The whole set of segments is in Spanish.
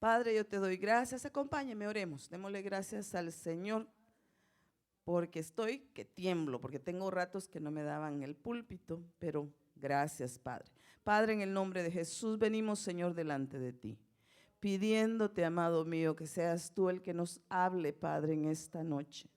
Padre, yo te doy gracias. Acompáñeme, oremos. Démosle gracias al Señor porque estoy que tiemblo, porque tengo ratos que no me daban el púlpito, pero gracias, Padre. Padre, en el nombre de Jesús venimos, Señor, delante de ti, pidiéndote, amado mío, que seas tú el que nos hable, Padre, en esta noche.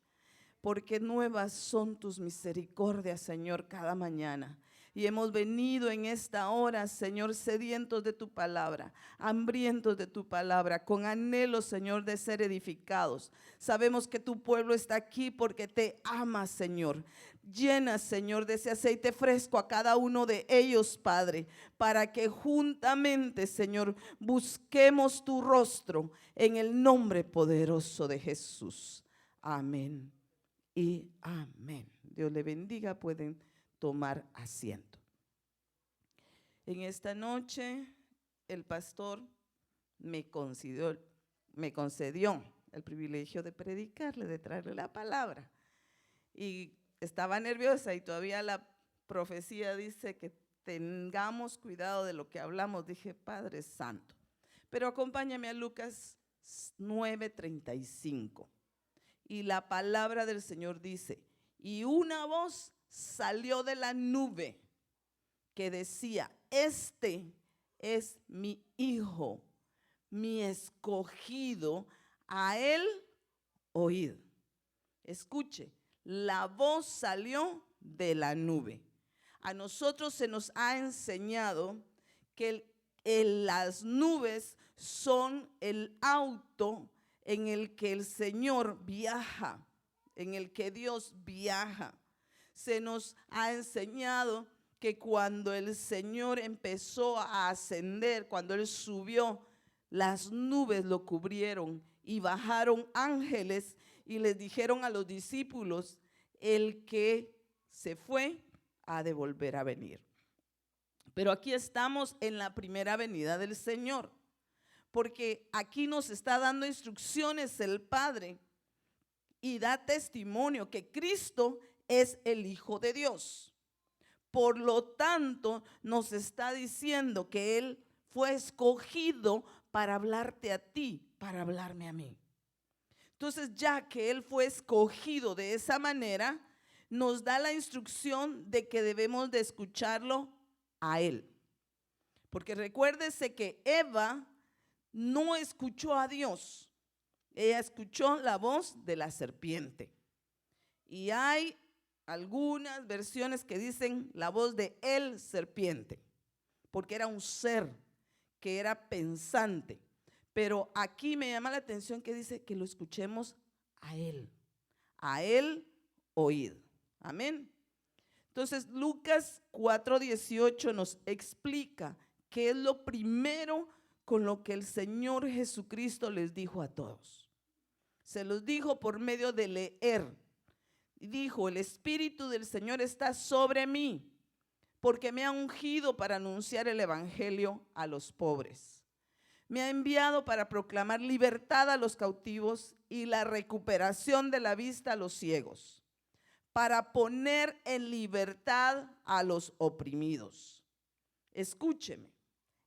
Porque nuevas son tus misericordias, Señor, cada mañana. Y hemos venido en esta hora, Señor, sedientos de tu palabra, hambrientos de tu palabra, con anhelo, Señor, de ser edificados. Sabemos que tu pueblo está aquí porque te ama, Señor. Llena, Señor, de ese aceite fresco a cada uno de ellos, Padre, para que juntamente, Señor, busquemos tu rostro en el nombre poderoso de Jesús. Amén y amén. Dios le bendiga, pueden tomar asiento. En esta noche el pastor me concedió el privilegio de predicarle, de traerle la palabra. Y estaba nerviosa y todavía la profecía dice que tengamos cuidado de lo que hablamos. Dije, Padre Santo. Pero acompáñame a Lucas 9:35. Y la palabra del Señor dice, y una voz salió de la nube que decía, este es mi hijo, mi escogido, a él oíd. Escuche, la voz salió de la nube. A nosotros se nos ha enseñado que las nubes son el auto en el que el Señor viaja, en el que Dios viaja. Se nos ha enseñado que cuando el Señor empezó a ascender, cuando Él subió, las nubes lo cubrieron y bajaron ángeles y les dijeron a los discípulos, el que se fue ha de volver a venir. Pero aquí estamos en la primera venida del Señor, porque aquí nos está dando instrucciones el Padre y da testimonio que Cristo es el Hijo de Dios. Por lo tanto, nos está diciendo que Él fue escogido para hablarte a ti, para hablarme a mí. Entonces, ya que Él fue escogido de esa manera, nos da la instrucción de que debemos de escucharlo a Él. Porque recuérdese que Eva no escuchó a Dios, ella escuchó la voz de la serpiente. Y hay algunas versiones que dicen la voz de el serpiente, porque era un ser que era pensante. Pero aquí me llama la atención que dice que lo escuchemos a él oíd. Amén. Entonces Lucas 4:18 nos explica qué es lo primero con lo que el Señor Jesucristo les dijo a todos. Se los dijo por medio de leer. Dijo, el Espíritu del Señor está sobre mí, porque me ha ungido para anunciar el evangelio a los pobres. Me ha enviado para proclamar libertad a los cautivos y la recuperación de la vista a los ciegos, para poner en libertad a los oprimidos. Escúcheme.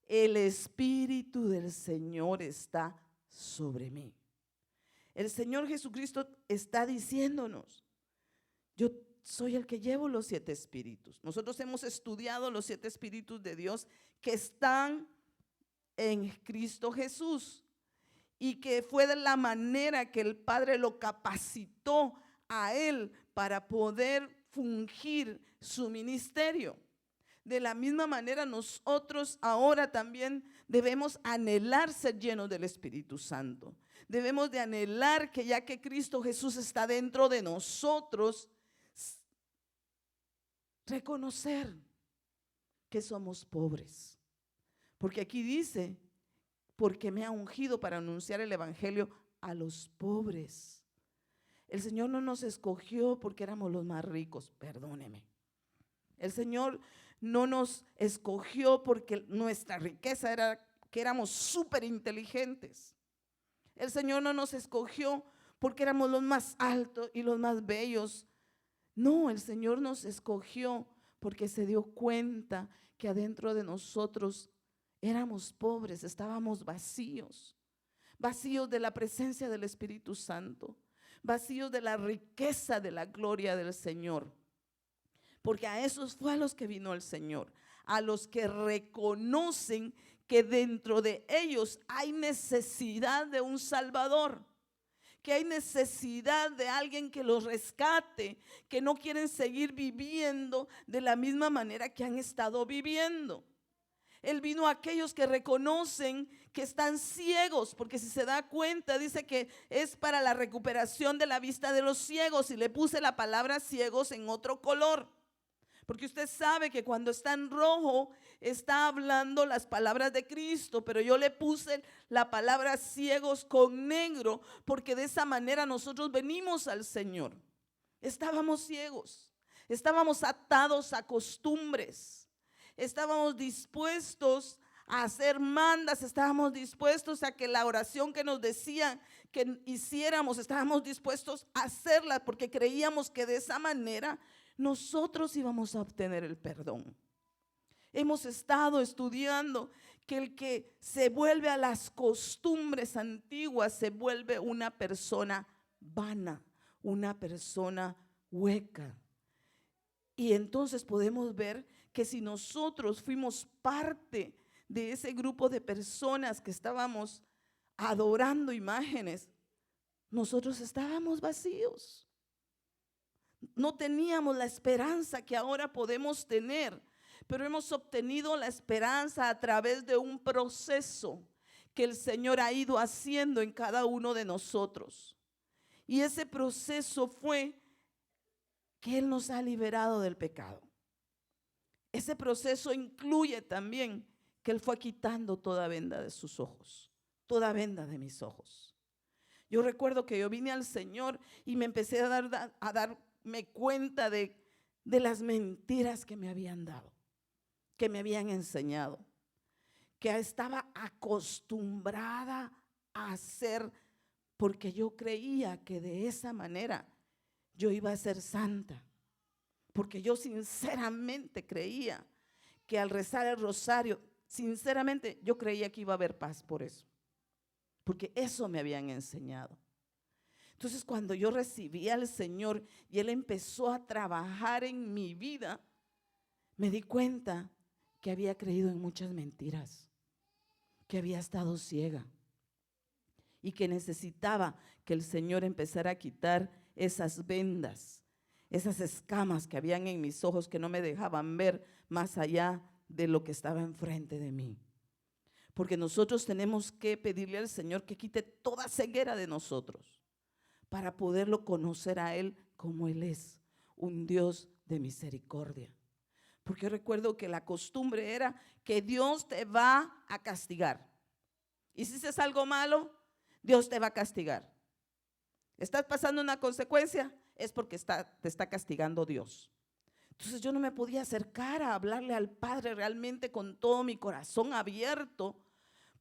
El Espíritu del Señor está sobre mí. El Señor Jesucristo está diciéndonos, yo soy el que llevo los 7 espíritus. Nosotros hemos estudiado los 7 espíritus de Dios que están en Cristo Jesús y que fue de la manera que el Padre lo capacitó a Él para poder fungir su ministerio. De la misma manera nosotros ahora también debemos anhelar ser llenos del Espíritu Santo. Debemos de anhelar que ya que Cristo Jesús está dentro de nosotros, reconocer que somos pobres. Porque aquí dice, porque me ha ungido para anunciar el evangelio a los pobres. El Señor no nos escogió porque éramos los más ricos, perdóneme. El Señor no nos escogió porque nuestra riqueza era que éramos súper inteligentes. El Señor no nos escogió porque éramos los más altos y los más bellos. No, el Señor nos escogió porque se dio cuenta que adentro de nosotros éramos pobres, estábamos vacíos. vacíos de la presencia del Espíritu Santo, vacíos de la riqueza de la gloria del Señor. Porque a esos fue a los que vino el Señor, a los que reconocen que dentro de ellos hay necesidad de un Salvador, que hay necesidad de alguien que los rescate, que no quieren seguir viviendo de la misma manera que han estado viviendo. Él vino a aquellos que reconocen que están ciegos, porque si se da cuenta, dice que es para la recuperación de la vista de los ciegos, y le puse la palabra ciegos en otro color. Porque usted sabe que cuando está en rojo está hablando las palabras de Cristo, pero yo le puse la palabra ciegos con negro, porque de esa manera nosotros venimos al Señor. Estábamos ciegos, estábamos atados a costumbres, estábamos dispuestos a hacer mandas, estábamos dispuestos a que la oración que nos decían que hiciéramos, estábamos dispuestos a hacerla, porque creíamos que de esa manera nosotros íbamos a obtener el perdón. Hemos estado estudiando que el que se vuelve a las costumbres antiguas se vuelve una persona vana, una persona hueca. Y entonces podemos ver que si nosotros fuimos parte de ese grupo de personas que estábamos adorando imágenes, nosotros estábamos vacíos. No teníamos la esperanza que ahora podemos tener, pero hemos obtenido la esperanza a través de un proceso que el Señor ha ido haciendo en cada uno de nosotros. Y ese proceso fue que Él nos ha liberado del pecado. Ese proceso incluye también que Él fue quitando toda venda de sus ojos, toda venda de mis ojos. Yo recuerdo que yo vine al Señor y me empecé a darme cuenta de las mentiras que me habían dado, que me habían enseñado, que estaba acostumbrada a hacer, porque yo creía que de esa manera yo iba a ser santa, porque yo sinceramente creía que al rezar el rosario, sinceramente yo creía que iba a haber paz por eso, porque eso me habían enseñado. Entonces cuando yo recibí al Señor y Él empezó a trabajar en mi vida, me di cuenta que había creído en muchas mentiras, que había estado ciega y que necesitaba que el Señor empezara a quitar esas vendas, esas escamas que habían en mis ojos que no me dejaban ver más allá de lo que estaba enfrente de mí. Porque nosotros tenemos que pedirle al Señor que quite toda ceguera de nosotros para poderlo conocer a Él como Él es, un Dios de misericordia. Porque yo recuerdo que la costumbre era que Dios te va a castigar. Y si haces algo malo, Dios te va a castigar. ¿Estás pasando una consecuencia? Es porque te está castigando Dios. Entonces yo no me podía acercar a hablarle al Padre realmente con todo mi corazón abierto,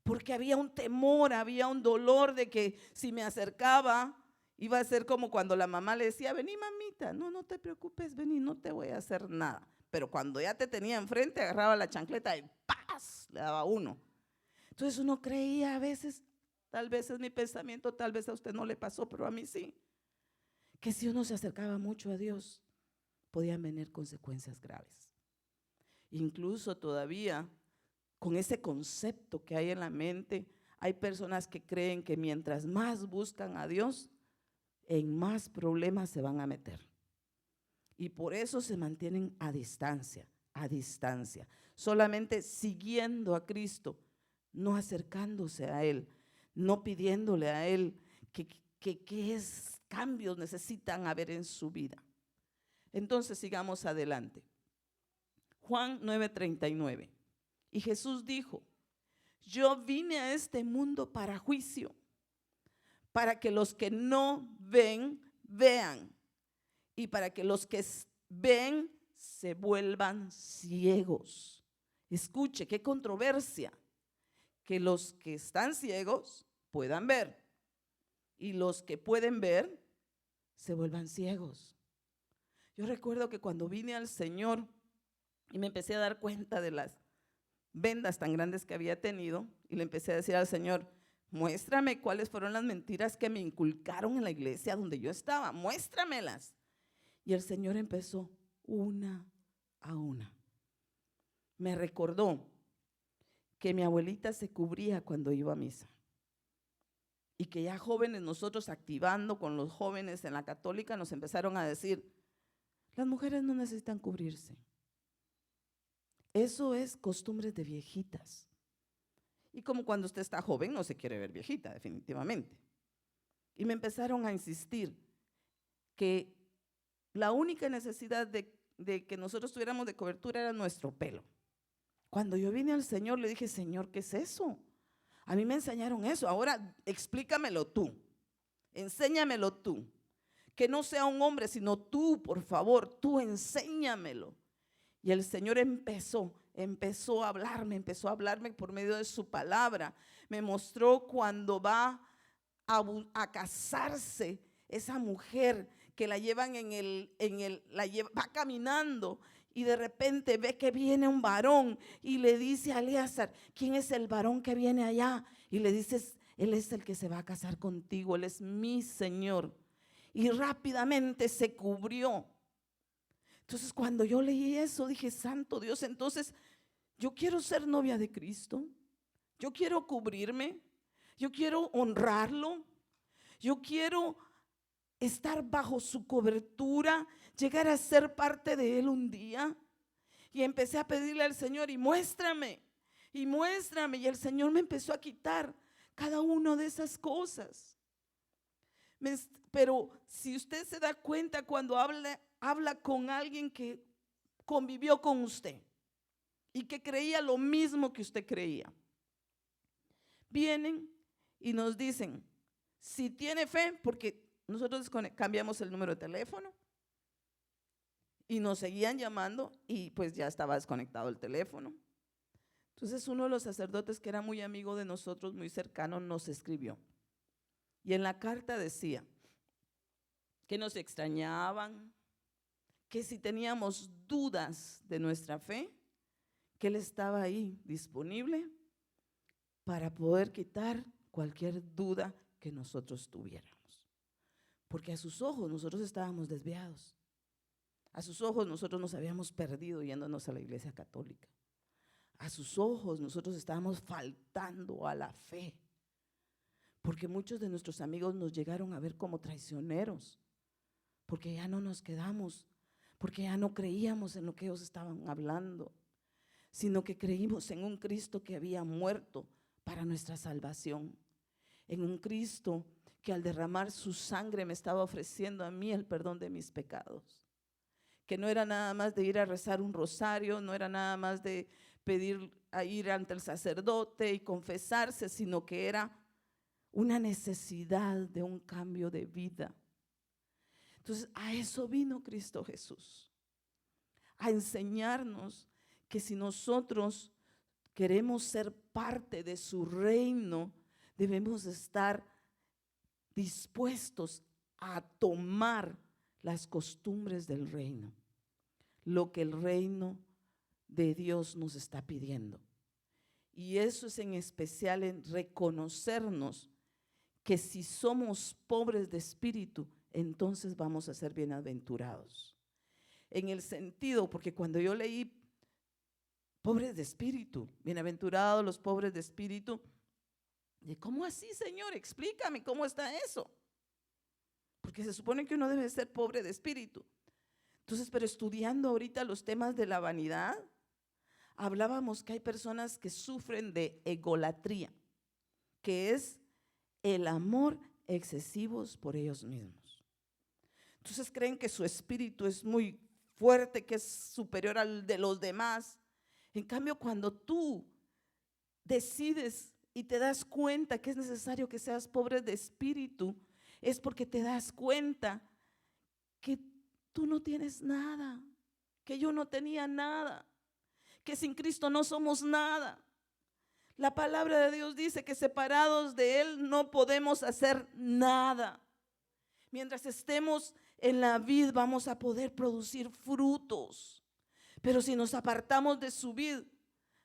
porque había un temor, había un dolor de que si me acercaba iba a ser como cuando la mamá le decía: vení mamita, no te preocupes, vení, no te voy a hacer nada. Pero cuando ya te tenía enfrente, agarraba la chancleta y ¡paz!, le daba uno. Entonces uno creía a veces, tal vez es mi pensamiento, tal vez a usted no le pasó, pero a mí sí, que si uno se acercaba mucho a Dios, podían venir consecuencias graves. Incluso todavía, con ese concepto que hay en la mente, hay personas que creen que mientras más buscan a Dios, en más problemas se van a meter. Y por eso se mantienen a distancia, solamente siguiendo a Cristo, no acercándose a Él, no pidiéndole a Él qué cambios necesitan haber en su vida. Entonces sigamos adelante. Juan 9:39. Y Jesús dijo: yo vine a este mundo para juicio, para que los que no ven, vean, y para que los que ven se vuelvan ciegos. Escuche, qué controversia, que los que están ciegos puedan ver y los que pueden ver se vuelvan ciegos. Yo recuerdo que cuando vine al Señor y me empecé a dar cuenta de las vendas tan grandes que había tenido, y le empecé a decir al Señor: Muéstrame cuáles fueron las mentiras que me inculcaron en la iglesia donde yo estaba. Muéstramelas. Y el Señor empezó una a una. Me recordó que mi abuelita se cubría cuando iba a misa. Y que ya jóvenes, nosotros activando con los jóvenes en la católica, nos empezaron a decir, las mujeres no necesitan cubrirse. Eso es costumbres de viejitas. Y como cuando usted está joven no se quiere ver viejita, definitivamente. Y me empezaron a insistir que la única necesidad de que nosotros tuviéramos de cobertura era nuestro pelo. Cuando yo vine al Señor le dije, Señor, ¿qué es eso? A mí me enseñaron eso, ahora explícamelo tú, enséñamelo tú. Que no sea un hombre, sino tú, por favor, tú enséñamelo. Y el Señor empezó a hablarme por medio de su palabra. Me mostró cuando va a casarse esa mujer que la llevan va caminando y de repente ve que viene un varón y le dice a Elíasar, ¿quién es el varón que viene allá? Y le dices, él es el que se va a casar contigo, él es mi Señor. Y rápidamente se cubrió. Entonces cuando yo leí eso dije, santo Dios, entonces yo quiero ser novia de Cristo, yo quiero cubrirme, yo quiero honrarlo, yo quiero estar bajo su cobertura, llegar a ser parte de él un día. Y empecé a pedirle al Señor y muéstrame, y el Señor me empezó a quitar cada una de esas cosas. Pero si usted se da cuenta cuando habla con alguien que convivió con usted y que creía lo mismo que usted creía, vienen y nos dicen, si tiene fe, porque nosotros cambiamos el número de teléfono y nos seguían llamando y pues ya estaba desconectado el teléfono. Entonces uno de los sacerdotes que era muy amigo de nosotros, muy cercano, nos escribió. Y en la carta decía que nos extrañaban, que si teníamos dudas de nuestra fe, que él estaba ahí disponible para poder quitar cualquier duda que nosotros tuviéramos. Porque a sus ojos nosotros estábamos desviados. A sus ojos nosotros nos habíamos perdido yéndonos a la iglesia católica. A sus ojos nosotros estábamos faltando a la fe. Porque muchos de nuestros amigos nos llegaron a ver como traicioneros. Porque ya no nos quedamos, porque ya no creíamos en lo que ellos estaban hablando, sino que creímos en un Cristo que había muerto para nuestra salvación. En un Cristo que al derramar su sangre me estaba ofreciendo a mí el perdón de mis pecados. Que no era nada más de ir a rezar un rosario, no era nada más de pedir a ir ante el sacerdote y confesarse, sino que era una necesidad de un cambio de vida. Entonces a eso vino Cristo Jesús, a enseñarnos que si nosotros queremos ser parte de su reino, debemos estar dispuestos a tomar las costumbres del reino, lo que el reino de Dios nos está pidiendo. Y eso es en especial en reconocernos que si somos pobres de espíritu, entonces vamos a ser bienaventurados. En el sentido, porque cuando yo leí pobres de espíritu, bienaventurados los pobres de espíritu, ¿cómo así, Señor? Explícame cómo está eso. Porque se supone que uno debe ser pobre de espíritu. Entonces, pero estudiando ahorita los temas de la vanidad, hablábamos que hay personas que sufren de egolatría, que es el amor excesivos por ellos mismos. Entonces creen que su espíritu es muy fuerte, que es superior al de los demás. En cambio, cuando tú decides y te das cuenta que es necesario que seas pobre de espíritu, es porque te das cuenta que tú no tienes nada, que yo no tenía nada, que sin Cristo no somos nada. La palabra de Dios dice que separados de Él no podemos hacer nada. Mientras estemos en la vid vamos a poder producir frutos, pero si nos apartamos de su vid,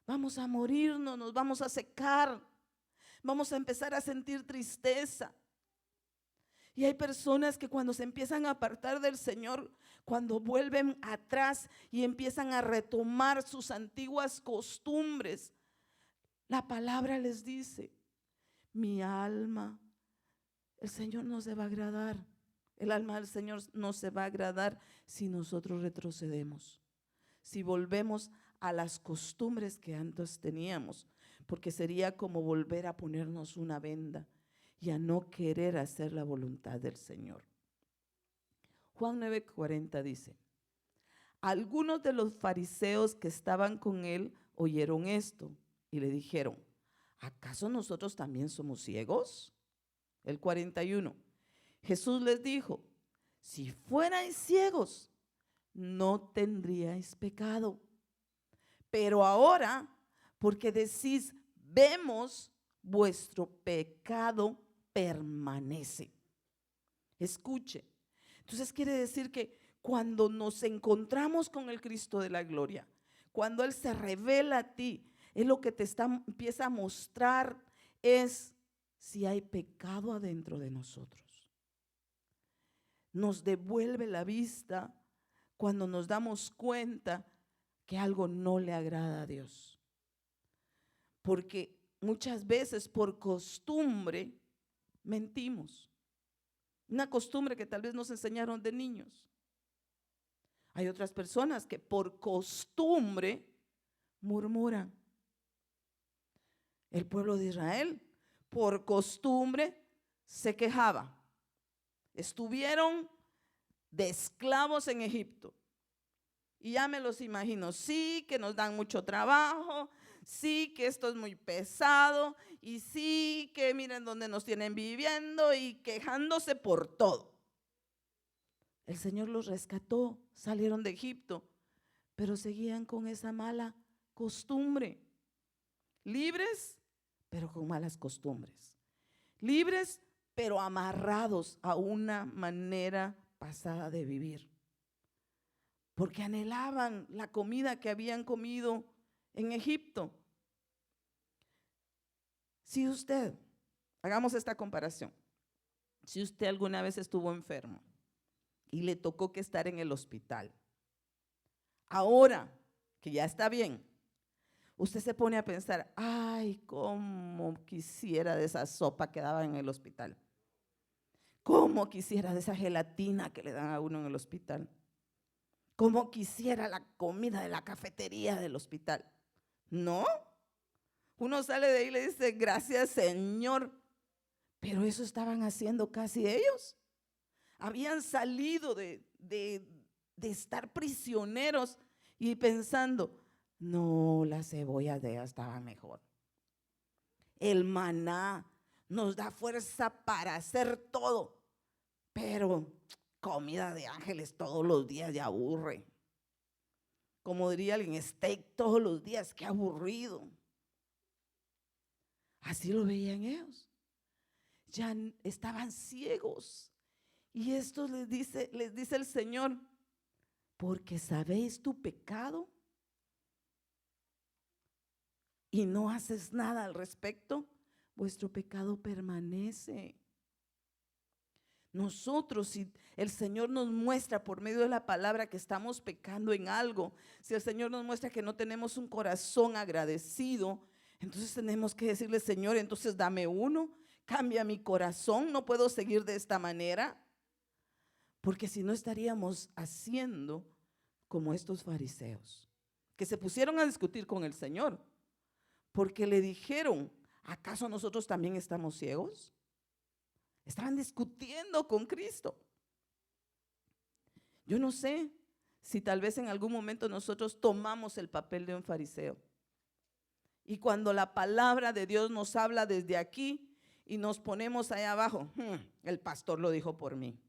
vamos a morirnos, nos vamos a secar. Vamos a empezar a sentir tristeza. Y hay personas que cuando se empiezan a apartar del Señor, cuando vuelven atrás y empiezan a retomar sus antiguas costumbres, la palabra les dice: mi alma, el Señor no se va a agradar. El alma del Señor no se va a agradar si nosotros retrocedemos, si volvemos a las costumbres que antes teníamos, porque sería como volver a ponernos una venda y a no querer hacer la voluntad del Señor. Juan 9:40 dice: algunos de los fariseos que estaban con él oyeron esto y le dijeron: ¿acaso nosotros también somos ciegos? El 41, Jesús les dijo: si fuerais ciegos, no tendríais pecado. Pero ahora, porque decís vemos, vuestro pecado permanece. Escuche. Entonces quiere decir que cuando nos encontramos con el Cristo de la gloria, cuando Él se revela a ti, Él lo que te empieza a mostrar es si hay pecado adentro de nosotros. Nos devuelve la vista cuando nos damos cuenta que algo no le agrada a Dios. Porque muchas veces por costumbre mentimos. Una costumbre que tal vez nos enseñaron de niños. Hay otras personas que por costumbre murmuran. El pueblo de Israel por costumbre se quejaba. Estuvieron de esclavos en Egipto. Y ya me los imagino, sí, que nos dan mucho trabajo, sí, que esto es muy pesado, y sí, que miren dónde nos tienen viviendo y quejándose por todo. El Señor los rescató, salieron de Egipto, pero seguían con esa mala costumbre. Libres, pero con malas costumbres. Libres, pero amarrados a una manera pasada de vivir. Porque anhelaban la comida que habían comido en Egipto. Si usted, hagamos esta comparación, si usted alguna vez estuvo enfermo y le tocó que estar en el hospital, ahora que ya está bien, usted se pone a pensar: ay, cómo quisiera de esa sopa que daban en el hospital, cómo quisiera de esa gelatina que le dan a uno en el hospital, cómo quisiera la comida de la cafetería del hospital. ¿No? Uno sale de ahí y le dice: gracias, Señor. Pero eso estaban haciendo casi ellos. Habían salido de estar prisioneros y pensando: no, la cebolla de ella estaba mejor. El maná nos da fuerza para hacer todo, pero comida de ángeles todos los días ya aburre. Como diría alguien, steak todos los días, qué aburrido. Así lo veían ellos. Ya estaban ciegos. Y esto les dice el Señor: porque sabéis tu pecado y no haces nada al respecto, vuestro pecado permanece. Nosotros, si el Señor nos muestra por medio de la palabra que estamos pecando en algo, si el Señor nos muestra que no tenemos un corazón agradecido, entonces tenemos que decirle: Señor, entonces dame uno, cambia mi corazón, no puedo seguir de esta manera. Porque si no estaríamos haciendo como estos fariseos, que se pusieron a discutir con el Señor, porque le dijeron: ¿acaso nosotros también estamos ciegos? Estaban discutiendo con Cristo. Yo no sé si tal vez en algún momento nosotros tomamos el papel de un fariseo. Y cuando la palabra de Dios nos habla desde aquí y nos ponemos allá abajo: el pastor lo dijo por mí,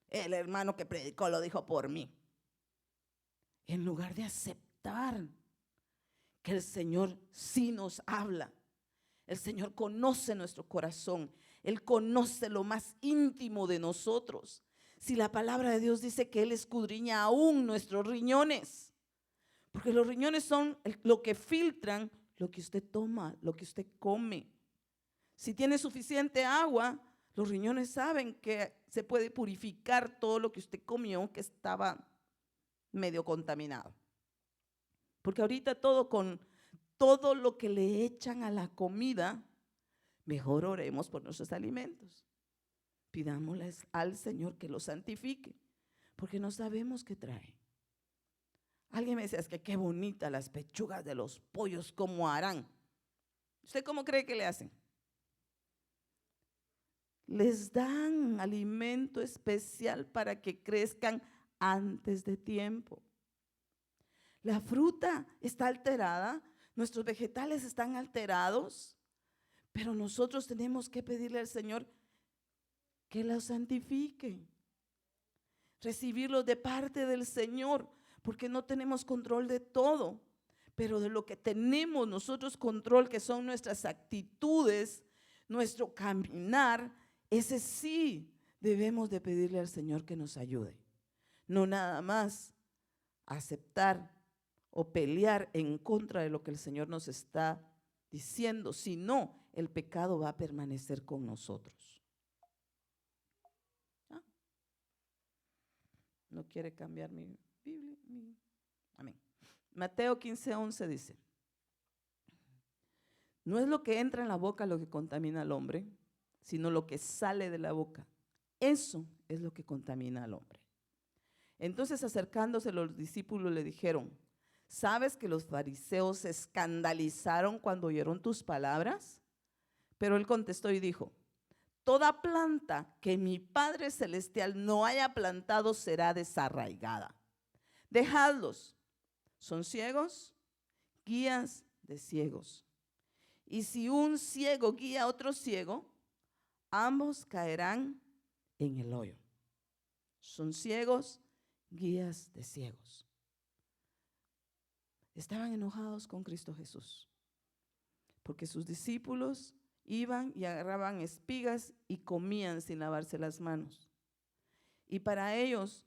el hermano que predicó lo dijo por mí. En lugar de aceptar que el Señor sí nos habla. El Señor conoce nuestro corazón. Él conoce lo más íntimo de nosotros. Si la palabra de Dios dice que Él escudriña aún nuestros riñones, porque los riñones son lo que filtran lo que usted toma, lo que usted come. Si tiene suficiente agua, los riñones saben que se puede purificar todo lo que usted comió que estaba medio contaminado. Porque ahorita todo lo que le echan a la comida, mejor oremos por nuestros alimentos. Pidámosles al Señor que los santifique, porque no sabemos qué trae. Alguien me decía, es que qué bonitas las pechugas de los pollos, ¿cómo harán? ¿Usted cómo cree que le hacen? Les dan alimento especial para que crezcan antes de tiempo. La fruta está alterada, nuestros vegetales están alterados, pero nosotros tenemos que pedirle al Señor que los santifique, recibirlos de parte del Señor, porque no tenemos control de todo, pero de lo que tenemos nosotros control, que son nuestras actitudes, nuestro caminar, ese sí debemos de pedirle al Señor que nos ayude. No nada más aceptar o pelear en contra de lo que el Señor nos está diciendo, sino el pecado va a permanecer con nosotros. ¿Ah? No quiere cambiar mi Biblia. Amén. Mateo 15:11 dice: no es lo que entra en la boca lo que contamina al hombre, sino lo que sale de la boca. Eso es lo que contamina al hombre. Entonces, acercándose los discípulos le dijeron: ¿sabes que los fariseos se escandalizaron cuando oyeron tus palabras? Pero él contestó y dijo: toda planta que mi Padre Celestial no haya plantado será desarraigada. Dejadlos, son ciegos, guías de ciegos. Y si un ciego guía a otro ciego, ambos caerán en el hoyo. Son ciegos, guías de ciegos. Estaban enojados con Cristo Jesús, porque sus discípulos iban y agarraban espigas y comían sin lavarse las manos. Y para ellos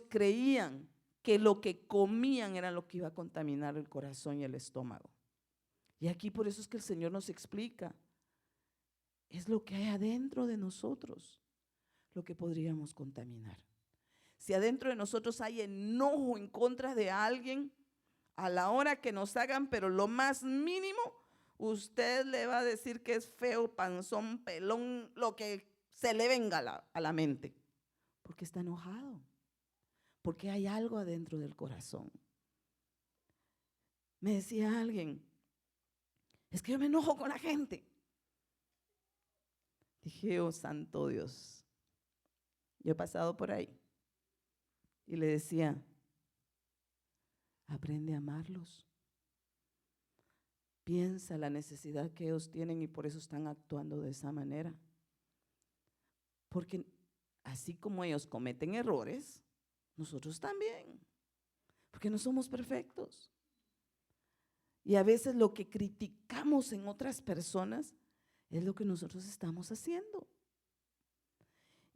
creían que lo que comían era lo que iba a contaminar el corazón y el estómago. Y aquí por eso es que el Señor nos explica, es lo que hay adentro de nosotros lo que podríamos contaminar. Si adentro de nosotros hay enojo en contra de alguien, a la hora que nos hagan, pero lo más mínimo, usted le va a decir que es feo, panzón, pelón, lo que se le venga a la mente, porque está enojado, porque hay algo adentro del corazón. Me decía alguien, es que yo me enojo con la gente. Dije, oh santo Dios, yo he pasado por ahí y le decía, aprende a amarlos. Piensa la necesidad que ellos tienen y por eso están actuando de esa manera. Porque así como ellos cometen errores, nosotros también. Porque no somos perfectos. Y a veces lo que criticamos en otras personas es lo que nosotros estamos haciendo.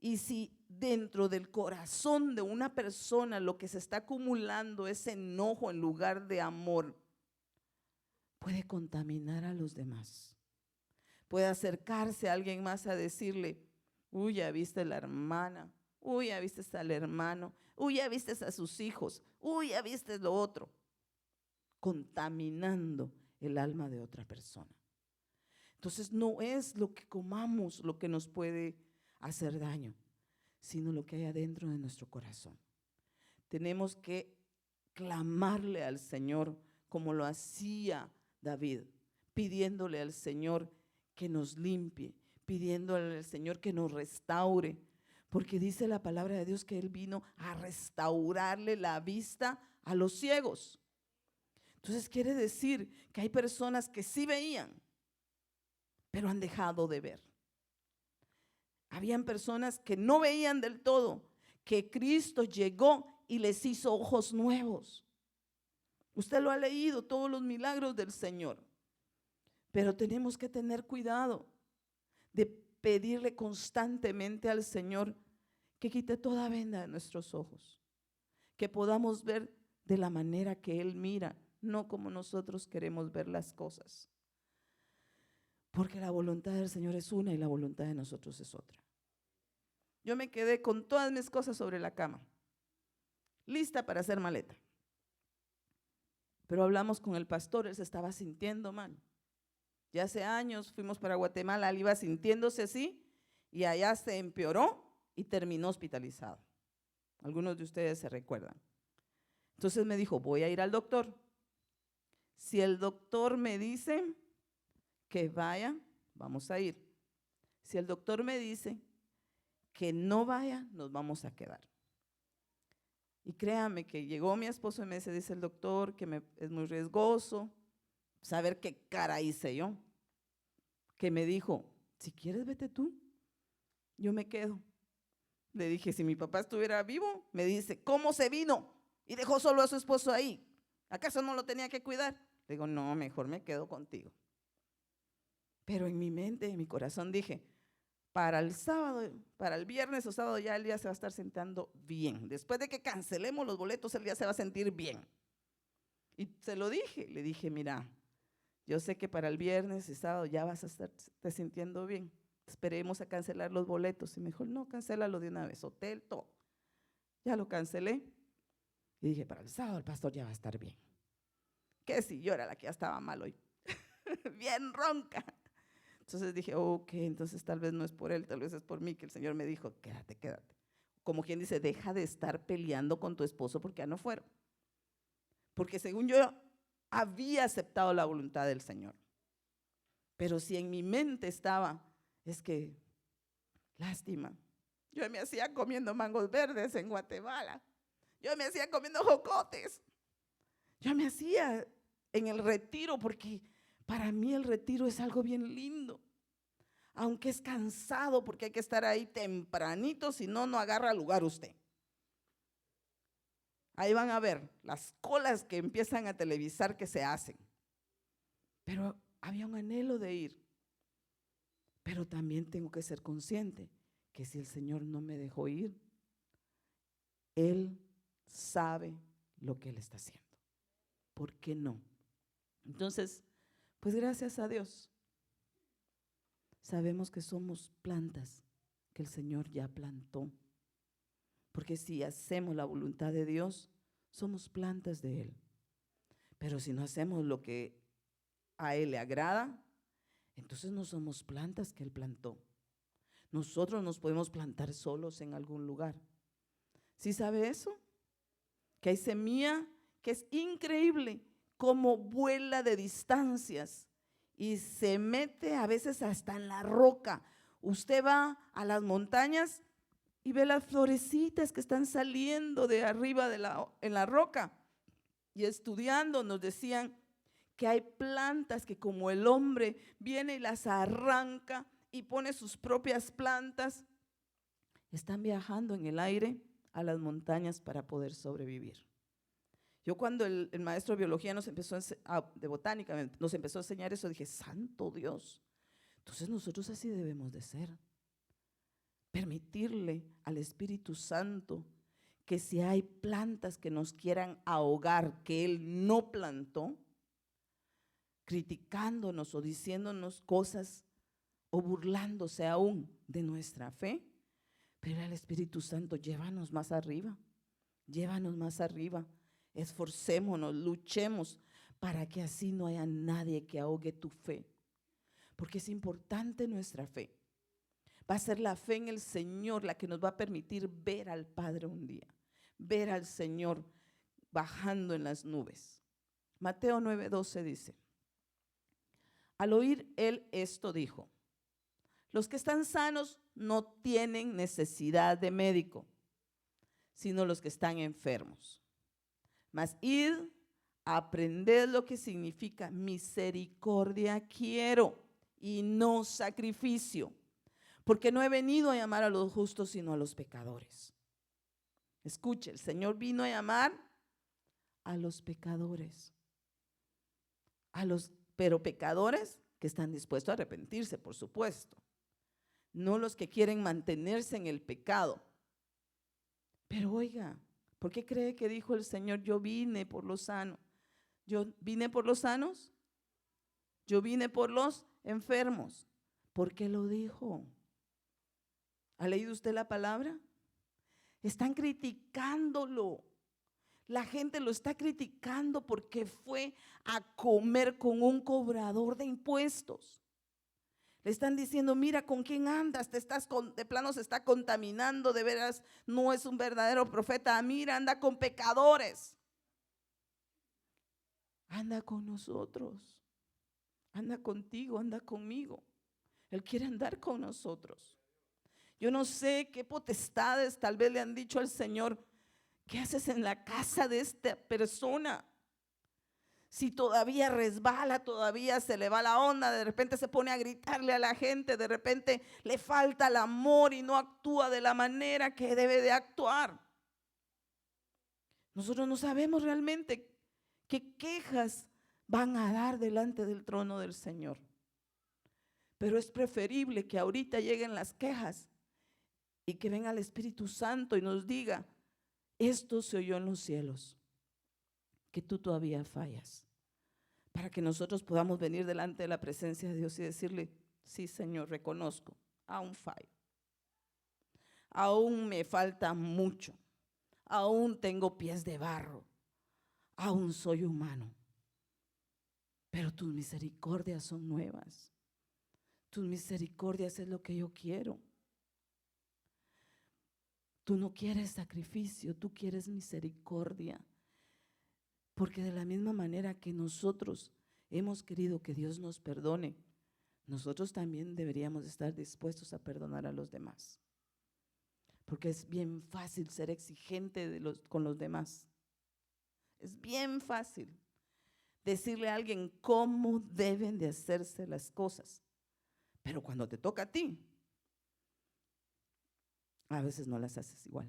Y si dentro del corazón de una persona lo que se está acumulando es enojo en lugar de amor, puede contaminar a los demás. Puede acercarse a alguien más a decirle, uy, ya viste a la hermana, uy, ya viste al hermano, uy, ya viste a sus hijos, uy, ya viste lo otro, contaminando el alma de otra persona. Entonces no es lo que comamos lo que nos puede hacer daño, sino lo que hay adentro de nuestro corazón. Tenemos que clamarle al Señor como lo hacía David, pidiéndole al Señor que nos limpie, pidiéndole al Señor que nos restaure, porque dice la palabra de Dios que Él vino a restaurarle la vista a los ciegos. Entonces quiere decir que hay personas que sí veían, pero han dejado de ver. Habían personas que no veían del todo, que Cristo llegó y les hizo ojos nuevos. Usted lo ha leído, todos los milagros del Señor. Pero tenemos que tener cuidado de pedirle constantemente al Señor que quite toda venda de nuestros ojos, que podamos ver de la manera que Él mira, no como nosotros queremos ver las cosas. Porque la voluntad del Señor es una y la voluntad de nosotros es otra. Yo me quedé con todas mis cosas sobre la cama, lista para hacer maleta. Pero hablamos con el pastor, él se estaba sintiendo mal. Ya hace años fuimos para Guatemala, él iba sintiéndose así y allá se empeoró y terminó hospitalizado. Algunos de ustedes se recuerdan. Entonces me dijo, voy a ir al doctor. Si el doctor me dice que vaya, vamos a ir. Si el doctor me dice que no vaya, nos vamos a quedar. Y créame que llegó mi esposo y me dice el doctor que es muy riesgoso. Saber qué cara hice yo. Que me dijo, si quieres vete tú, yo me quedo. Le dije, si mi papá estuviera vivo, me dice, ¿cómo se vino? Y dejó solo a su esposo ahí. ¿Acaso no lo tenía que cuidar? Le digo, no, mejor me quedo contigo. Pero en mi mente, en mi corazón dije, para el sábado, para el viernes o sábado ya el día se va a estar sentando bien. Después de que cancelemos los boletos, el día se va a sentir bien. Y se lo dije, le dije, mira, yo sé que para el viernes y sábado ya vas a estarte sintiendo bien. Esperemos a cancelar los boletos. Y me dijo, no, cancélalo de una vez, hotel, todo. Ya lo cancelé. Y dije, para el sábado el pastor ya va a estar bien. Que si yo era la que ya estaba mal hoy, bien ronca. Entonces dije, ok, entonces tal vez no es por él, tal vez es por mí, que el Señor me dijo, quédate, quédate. Como quien dice, deja de estar peleando con tu esposo porque ya no fueron. Porque según yo había aceptado la voluntad del Señor. Pero si en mi mente estaba, es que, lástima, yo me hacía comiendo mangos verdes en Guatemala. Yo me hacía comiendo jocotes. Yo me hacía en el retiro, porque para mí el retiro es algo bien lindo. Aunque es cansado, porque hay que estar ahí tempranito, si no, no agarra lugar usted. Ahí van a ver las colas que empiezan a televisar que se hacen. Pero había un anhelo de ir. Pero también tengo que ser consciente que si el Señor no me dejó ir, Él sabe lo que Él está haciendo. ¿Por qué no? Entonces, pues gracias a Dios, sabemos que somos plantas que el Señor ya plantó. Porque si hacemos la voluntad de Dios, somos plantas de Él. Pero si no hacemos lo que a Él le agrada, entonces no somos plantas que Él plantó. Nosotros nos podemos plantar solos en algún lugar. ¿Sí sabe eso? Que hay semilla que es increíble cómo vuela de distancias y se mete a veces hasta en la roca. Usted va a las montañas y ve las florecitas que están saliendo de arriba en la roca. Y estudiando nos decían que hay plantas que como el hombre viene y las arranca y pone sus propias plantas, están viajando en el aire a las montañas para poder sobrevivir. Yo cuando el maestro de biología de botánica nos empezó a enseñar eso, dije, santo Dios, entonces nosotros así debemos de ser. Permitirle al Espíritu Santo que si hay plantas que nos quieran ahogar, que Él no plantó, criticándonos o diciéndonos cosas o burlándose aún de nuestra fe, pero el Espíritu Santo, llévanos más arriba, esforcémonos, luchemos para que así no haya nadie que ahogue tu fe, porque es importante nuestra fe. Va a ser la fe en el Señor la que nos va a permitir ver al Padre un día, ver al Señor bajando en las nubes. Mateo 9:12 dice, al oír él esto dijo, los que están sanos no tienen necesidad de médico, sino los que están enfermos. Mas id, aprended lo que significa misericordia quiero y no sacrificio, porque no he venido a llamar a los justos, sino a los pecadores. Escuche, el Señor vino a llamar a los pecadores, pero pecadores que están dispuestos a arrepentirse, por supuesto. No los que quieren mantenerse en el pecado. Pero oiga, ¿por qué cree que dijo el Señor, yo vine por los sanos? ¿Yo vine por los sanos? Yo vine por los enfermos. ¿Por qué lo dijo? ¿Ha leído usted la palabra? Están criticándolo. La gente lo está criticando porque fue a comer con un cobrador de impuestos. Le están diciendo, mira con quién andas, de plano se está contaminando, de veras no es un verdadero profeta. Mira, anda con pecadores. Anda con nosotros, anda contigo, anda conmigo. Él quiere andar con nosotros. Yo no sé qué potestades tal vez le han dicho al Señor, ¿qué haces en la casa de esta persona? Si todavía resbala, todavía se le va la onda, de repente se pone a gritarle a la gente, de repente le falta el amor y no actúa de la manera que debe de actuar. Nosotros no sabemos realmente qué quejas van a dar delante del trono del Señor. Pero es preferible que ahorita lleguen las quejas y que venga el Espíritu Santo y nos diga, esto se oyó en los cielos, que tú todavía fallas, para que nosotros podamos venir delante de la presencia de Dios y decirle, sí Señor, reconozco, aún fallo, aún me falta mucho, aún tengo pies de barro, aún soy humano, pero tus misericordias son nuevas, tus misericordias es lo que yo quiero. Tú no quieres sacrificio, tú quieres misericordia. Porque de la misma manera que nosotros hemos querido que Dios nos perdone, nosotros también deberíamos estar dispuestos a perdonar a los demás. Porque es bien fácil ser exigente con los demás. Es bien fácil decirle a alguien cómo deben de hacerse las cosas. Pero cuando te toca a ti, a veces no las haces igual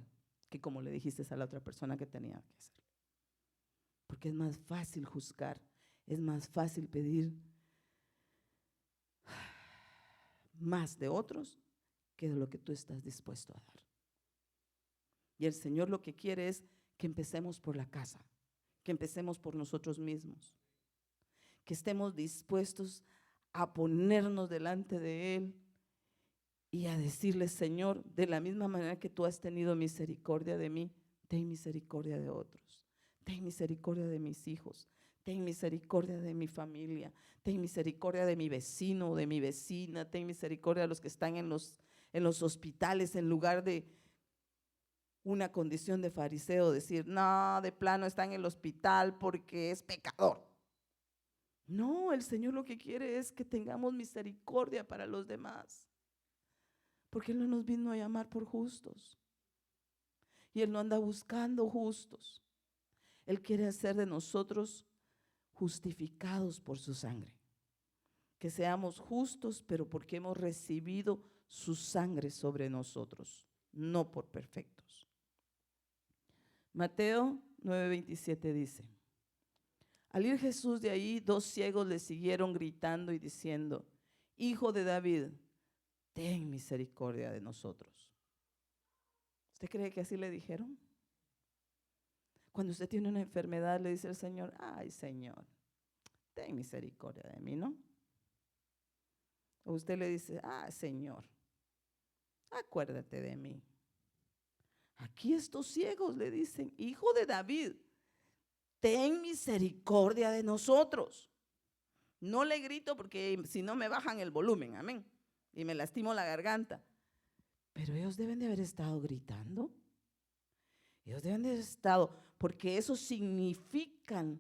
que como le dijiste a la otra persona que tenía que hacer. Porque es más fácil juzgar, es más fácil pedir más de otros que de lo que tú estás dispuesto a dar. Y el Señor lo que quiere es que empecemos por la casa, que empecemos por nosotros mismos, que estemos dispuestos a ponernos delante de Él y a decirle, Señor, de la misma manera que tú has tenido misericordia de mí, ten misericordia de otros. Ten misericordia de mis hijos, ten misericordia de mi familia, ten misericordia de mi vecino, de mi vecina, ten misericordia de los que están en los hospitales, en lugar de una condición de fariseo, decir, no, de plano está en el hospital porque es pecador. No, el Señor lo que quiere es que tengamos misericordia para los demás, porque Él no nos vino a llamar por justos y Él no anda buscando justos. Él quiere hacer de nosotros justificados por su sangre. Que seamos justos, pero porque hemos recibido su sangre sobre nosotros, no por perfectos. Mateo 9:27 dice, al ir Jesús de ahí, 2 ciegos le siguieron gritando y diciendo, Hijo de David, ten misericordia de nosotros. ¿Usted cree que así le dijeron? Cuando usted tiene una enfermedad, le dice al Señor, ay Señor, ten misericordia de mí, ¿no? O usted le dice, ah Señor, acuérdate de mí. Aquí estos ciegos le dicen, Hijo de David, ten misericordia de nosotros. No le grito porque si no me bajan el volumen, amén, y me lastimo la garganta. Pero ellos deben de haber estado gritando. Ellos deben de haber estado, porque eso significan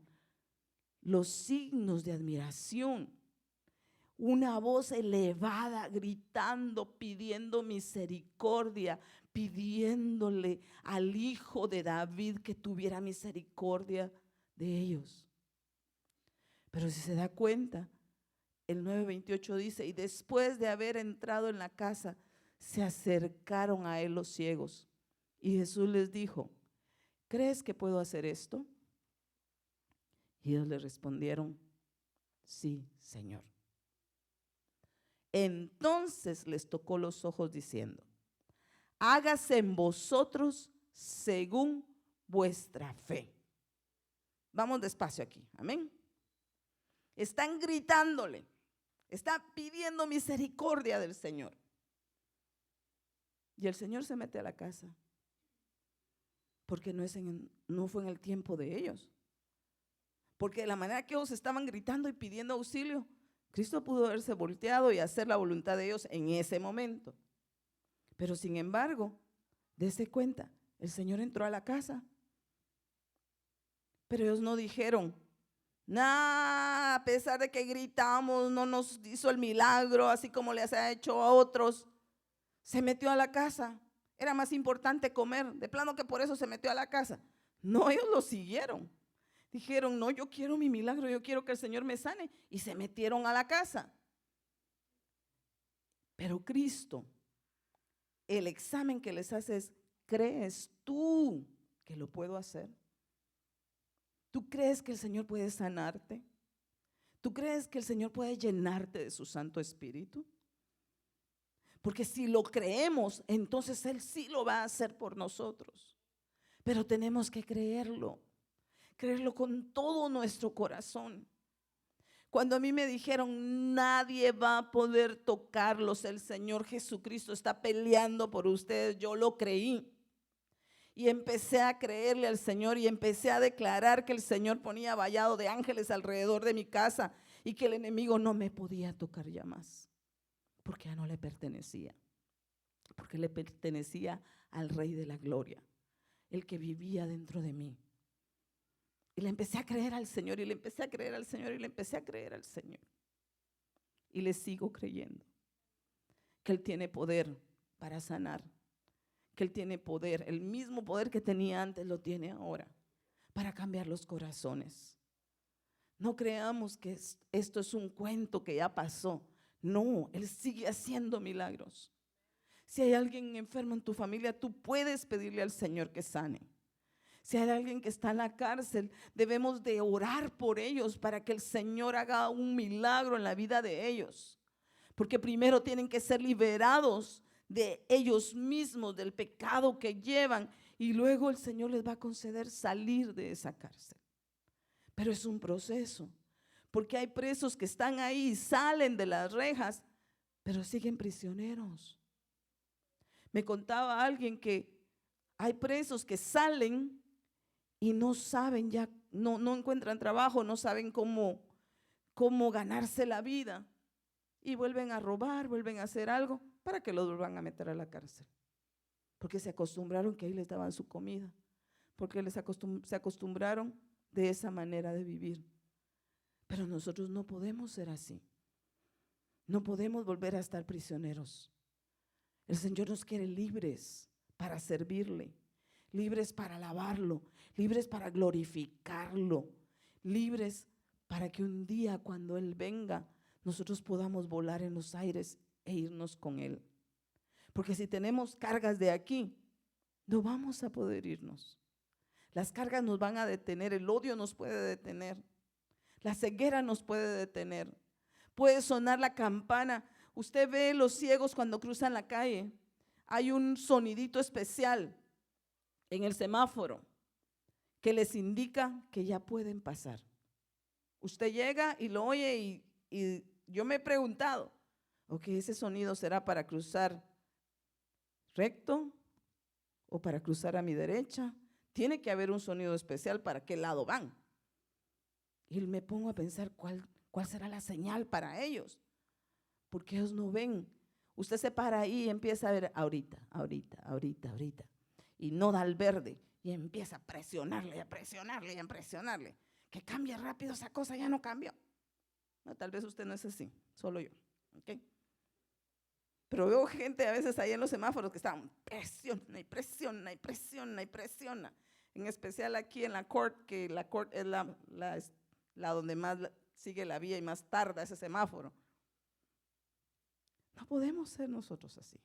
los signos de admiración. Una voz elevada, gritando, pidiendo misericordia, pidiéndole al Hijo de David que tuviera misericordia de ellos. Pero si se da cuenta, el 9:28 dice, y después de haber entrado en la casa, se acercaron a él los ciegos. Y Jesús les dijo, ¿crees que puedo hacer esto? Y ellos le respondieron, sí, Señor. Entonces les tocó los ojos diciendo, hágase en vosotros según vuestra fe. Vamos despacio aquí, amén. Están gritándole Está pidiendo misericordia del Señor. Y el Señor se mete a la casa. Porque no fue en el tiempo de ellos. Porque de la manera que ellos estaban gritando y pidiendo auxilio, Cristo pudo haberse volteado y hacer la voluntad de ellos en ese momento. Pero sin embargo, dése cuenta, el Señor entró a la casa. Pero ellos no dijeron, nada, a pesar de que gritamos, no nos hizo el milagro, así como les ha hecho a otros. Se metió a la casa. Era más importante comer. De plano que por eso se metió a la casa. No, ellos lo siguieron. Dijeron, no, yo quiero mi milagro, yo quiero que el Señor me sane. Y se metieron a la casa. Pero Cristo, el examen que les hace es, ¿crees tú que lo puedo hacer? ¿Tú crees que el Señor puede sanarte? ¿Tú crees que el Señor puede llenarte de su Santo Espíritu? Porque si lo creemos, entonces Él sí lo va a hacer por nosotros. Pero tenemos que creerlo con todo nuestro corazón. Cuando a mí me dijeron, nadie va a poder tocarlos, el Señor Jesucristo está peleando por ustedes, yo lo creí. Y empecé a creerle al Señor y empecé a declarar que el Señor ponía vallado de ángeles alrededor de mi casa y que el enemigo no me podía tocar ya más, porque ya no le pertenecía, porque le pertenecía al Rey de la Gloria, el que vivía dentro de mí. Y le empecé a creer al Señor y le empecé a creer al Señor y le empecé a creer al Señor. Y le sigo creyendo que Él tiene poder para sanar, que Él tiene poder, el mismo poder que tenía antes lo tiene ahora para cambiar los corazones. No creamos que esto es un cuento que ya pasó. No, Él sigue haciendo milagros. Si hay alguien enfermo en tu familia, tú puedes pedirle al Señor que sane. Si hay alguien que está en la cárcel, debemos de orar por ellos para que el Señor haga un milagro en la vida de ellos. Porque primero tienen que ser liberados de ellos mismos, del pecado que llevan, y luego el Señor les va a conceder salir de esa cárcel. Pero es un proceso, porque hay presos que están ahí y salen de las rejas, pero siguen prisioneros. Me contaba alguien que hay presos que salen y no saben ya, no encuentran trabajo, no saben cómo ganarse la vida. Y vuelven a robar, vuelven a hacer algo para que los vuelvan a meter a la cárcel. Porque se acostumbraron que ahí les daban su comida. Porque se acostumbraron de esa manera de vivir. Pero nosotros no podemos ser así. No podemos volver a estar prisioneros. El Señor nos quiere libres para servirle, libres para alabarlo, libres para glorificarlo, libres para que un día cuando Él venga, nosotros podamos volar en los aires e irnos con Él. Porque si tenemos cargas de aquí, no vamos a poder irnos. Las cargas nos van a detener, el odio nos puede detener, la ceguera nos puede detener, puede sonar la campana. Usted ve los ciegos cuando cruzan la calle, hay un sonidito especial en el semáforo que les indica que ya pueden pasar. Usted llega y lo oye y yo me he preguntado, ok, ese sonido será para cruzar recto o para cruzar a mi derecha. Tiene que haber un sonido especial para qué lado van. Y me pongo a pensar cuál será la señal para ellos, porque ellos no ven. Usted se para ahí y empieza a ver ahorita, y no da el verde y empieza a presionarle, que cambie rápido esa cosa, ya no cambió. No, tal vez usted no es así, solo yo, ¿ok? Pero veo gente a veces ahí en los semáforos que están presiona. En especial aquí en la Court, que la Court es la donde más sigue la vía y más tarda ese semáforo. No podemos ser nosotros así.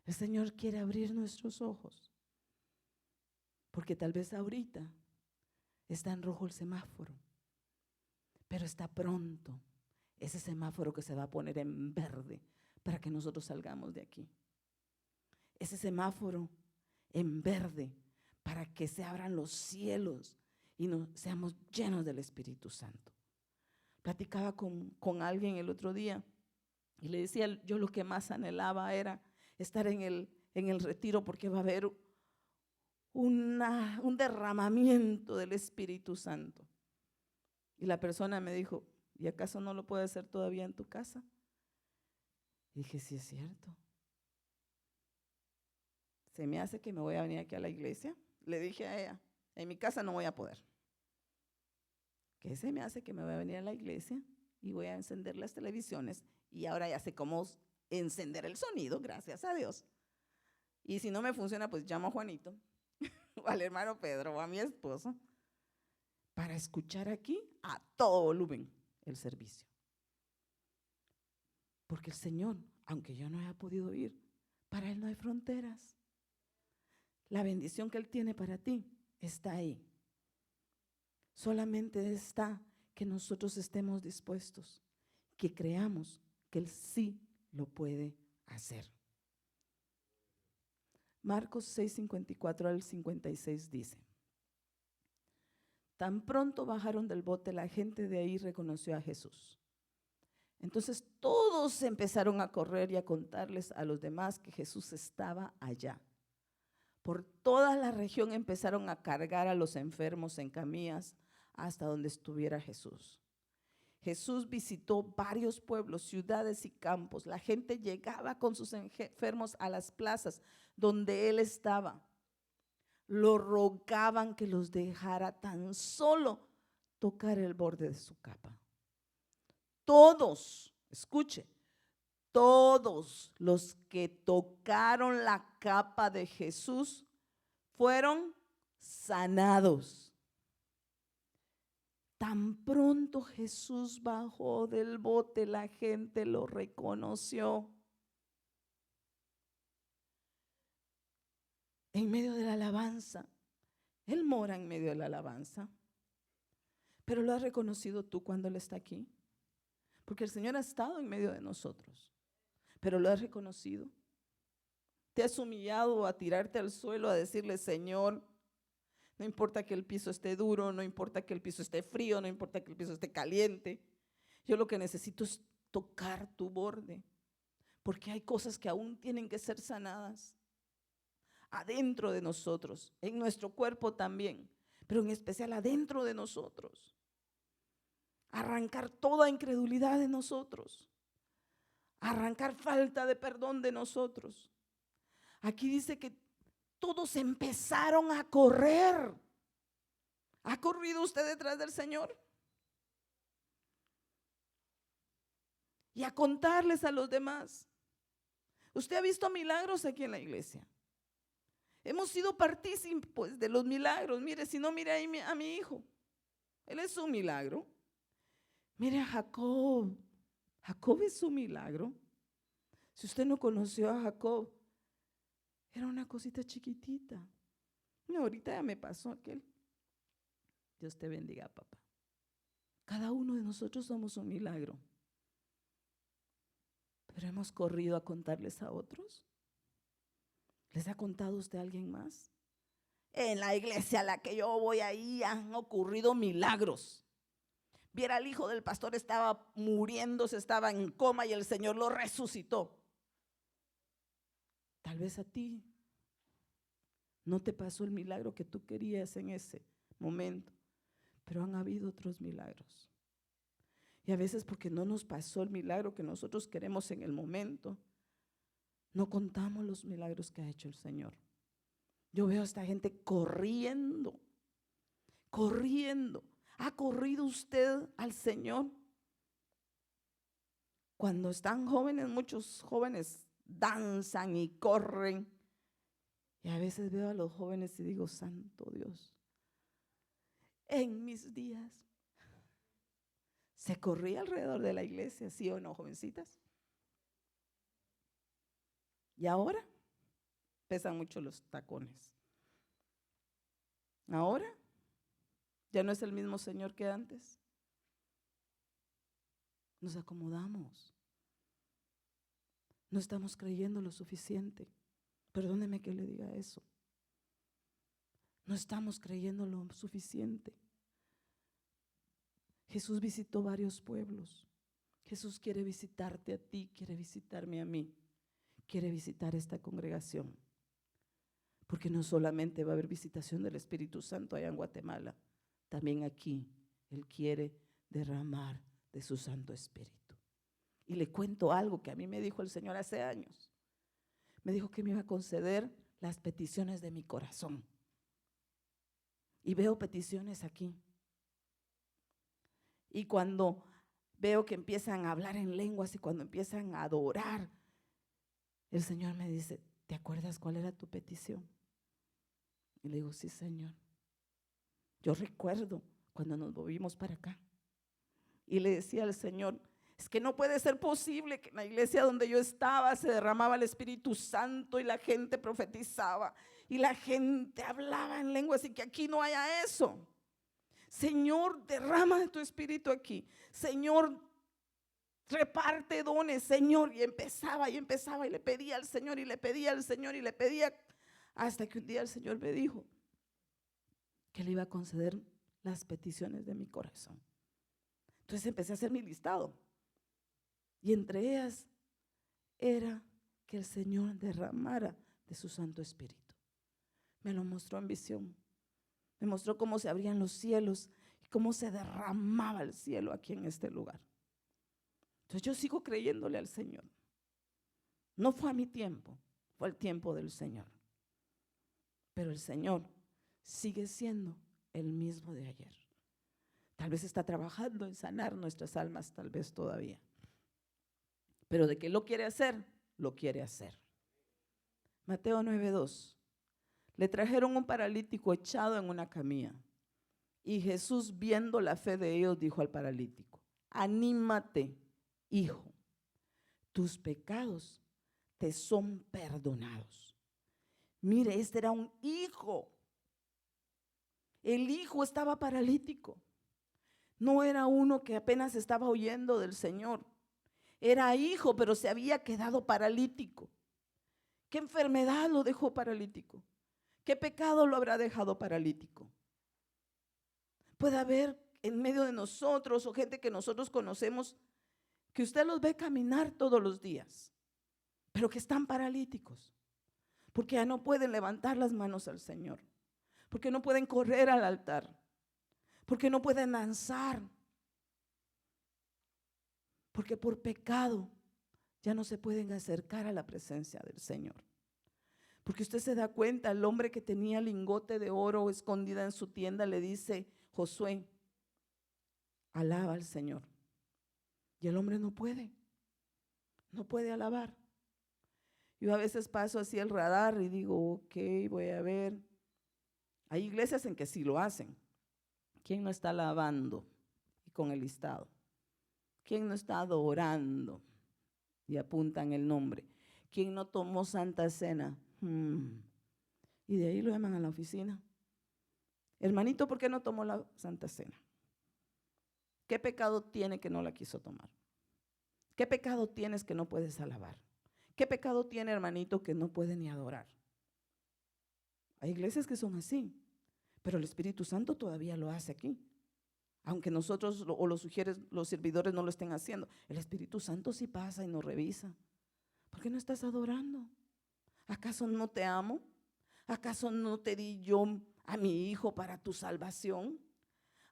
El Señor quiere abrir nuestros ojos, porque tal vez ahorita está en rojo el semáforo, pero está pronto ese semáforo que se va a poner en verde para que nosotros salgamos de aquí. Ese semáforo en verde para que se abran los cielos y seamos llenos del Espíritu Santo. Platicaba con alguien el otro día y le decía, yo lo que más anhelaba era estar en el retiro, porque va a haber un derramamiento del Espíritu Santo. Y la persona me dijo, ¿y acaso no lo puedes hacer todavía en tu casa? Y dije, sí es cierto. Se me hace que me voy a venir aquí a la iglesia. Le dije a ella, en mi casa no voy a poder. Que se me hace que me voy a venir a la iglesia y voy a encender las televisiones, y ahora ya sé cómo encender el sonido, gracias a Dios. Y si no me funciona, pues llamo a Juanito o al hermano Pedro o a mi esposo para escuchar aquí a todo volumen el servicio. Porque el Señor, aunque yo no haya podido ir, para Él no hay fronteras. La bendición que Él tiene para ti está ahí. Solamente está que nosotros estemos dispuestos, que creamos que Él sí lo puede hacer. Marcos 6:54 al 56 dice: tan pronto bajaron del bote, la gente de ahí reconoció a Jesús. Entonces todos empezaron a correr y a contarles a los demás que Jesús estaba allá. Por toda la región empezaron a cargar a los enfermos en camillas hasta donde estuviera Jesús. Jesús visitó varios pueblos, ciudades y campos. La gente llegaba con sus enfermos a las plazas donde Él estaba. Lo rogaban que los dejara tan solo tocar el borde de su capa. Todos, escuche, todos los que tocaron la capa de Jesús fueron sanados. Tan pronto Jesús bajó del bote, la gente lo reconoció. En medio de la alabanza, Él mora en medio de la alabanza. Pero ¿lo has reconocido tú cuando Él está aquí? Porque el Señor ha estado en medio de nosotros. Pero ¿lo has reconocido? ¿Te has humillado a tirarte al suelo a decirle, Señor, no importa que el piso esté duro, no importa que el piso esté frío, no importa que el piso esté caliente, yo lo que necesito es tocar tu borde, porque hay cosas que aún tienen que ser sanadas adentro de nosotros, en nuestro cuerpo también, pero en especial adentro de nosotros. Arrancar toda incredulidad de nosotros, arrancar falta de perdón de nosotros. Aquí dice que todos empezaron a correr. ¿Ha corrido usted detrás del Señor? Y a contarles a los demás. Usted ha visto milagros aquí en la iglesia. Hemos sido partícipes de los milagros. Mire, si no, mire ahí a mi hijo. Él es un milagro. Mire a Jacob. Jacob es un milagro. Si usted no conoció a Jacob, era una cosita chiquitita. Y ahorita ya me pasó aquel. Dios te bendiga, papá. Cada uno de nosotros somos un milagro. Pero hemos corrido a contarles a otros. ¿Les ha contado usted a alguien más? En la iglesia a la que yo voy, ahí han ocurrido milagros. Viera, el hijo del pastor estaba muriéndose, estaba en coma y el Señor lo resucitó. Tal vez a ti no te pasó el milagro que tú querías en ese momento, pero han habido otros milagros. Y a veces porque no nos pasó el milagro que nosotros queremos en el momento, no contamos los milagros que ha hecho el Señor. Yo veo a esta gente corriendo, corriendo. ¿Ha corrido usted al Señor? Cuando están jóvenes, muchos jóvenes danzan y corren. Y a veces veo a los jóvenes y digo, santo Dios, en mis días se corría alrededor de la iglesia, ¿sí o no, jovencitas? Y ahora pesan mucho los tacones. Ahora ya no es el mismo Señor que antes. Nos acomodamos. No estamos creyendo lo suficiente. Perdóneme que le diga eso. No estamos creyendo lo suficiente. Jesús visitó varios pueblos. Jesús quiere visitarte a ti, quiere visitarme a mí, quiere visitar esta congregación. Porque no solamente va a haber visitación del Espíritu Santo allá en Guatemala, también aquí Él quiere derramar de su Santo Espíritu. Y le cuento algo que a mí me dijo el Señor hace años. Me dijo que me iba a conceder las peticiones de mi corazón. Y veo peticiones aquí. Y cuando veo que empiezan a hablar en lenguas y cuando empiezan a adorar, el Señor me dice, ¿te acuerdas cuál era tu petición? Y le digo, sí, Señor. Yo recuerdo cuando nos movimos para acá. Y le decía al Señor, es que no puede ser posible que en la iglesia donde yo estaba se derramaba el Espíritu Santo y la gente profetizaba y la gente hablaba en lenguas y que aquí no haya eso. Señor, derrama de tu Espíritu aquí. Señor, reparte dones, Señor. Y empezaba y le pedía al Señor y le pedía al Señor y le pedía, hasta que un día el Señor me dijo que le iba a conceder las peticiones de mi corazón. Entonces empecé a hacer mi listado. Y entre ellas era que el Señor derramara de su Santo Espíritu. Me lo mostró en visión. Me mostró cómo se abrían los cielos y cómo se derramaba el cielo aquí en este lugar. Entonces yo sigo creyéndole al Señor. No fue a mi tiempo, fue el tiempo del Señor. Pero el Señor sigue siendo el mismo de ayer. Tal vez está trabajando en sanar nuestras almas, tal vez todavía. Pero de que lo quiere hacer, lo quiere hacer. Mateo 9:2. Le trajeron un paralítico echado en una camilla. Y Jesús, viendo la fe de ellos, dijo al paralítico, anímate, hijo, tus pecados te son perdonados. Mire, este era un hijo. El hijo estaba paralítico. No era uno que apenas estaba oyendo del Señor. Era hijo, pero se había quedado paralítico. ¿Qué enfermedad lo dejó paralítico? ¿Qué pecado lo habrá dejado paralítico? Puede haber en medio de nosotros o gente que nosotros conocemos que usted los ve caminar todos los días, pero que están paralíticos, porque ya no pueden levantar las manos al Señor, porque no pueden correr al altar, porque no pueden danzar, porque por pecado ya no se pueden acercar a la presencia del Señor. Porque usted se da cuenta, el hombre que tenía lingote de oro escondida en su tienda le dice, Josué, alaba al Señor. Y el hombre no puede alabar. Yo a veces paso así el radar y digo, ok, voy a ver. Hay iglesias en que sí lo hacen. ¿Quién no está alabando? Y con el listado. ¿Quién no está adorando? Y apuntan el nombre. ¿Quién no tomó Santa Cena? Y de ahí lo llaman a la oficina. Hermanito, ¿por qué no tomó la Santa Cena? ¿Qué pecado tiene que no la quiso tomar? ¿Qué pecado tienes que no puedes alabar? ¿Qué pecado tiene, hermanito, que no puede ni adorar? Hay iglesias que son así, pero el Espíritu Santo todavía lo hace aquí. Aunque nosotros o los sugieres, los servidores no lo estén haciendo, el Espíritu Santo sí pasa y nos revisa. ¿Por qué no estás adorando? ¿Acaso no te amo? ¿Acaso no te di yo a mi hijo para tu salvación?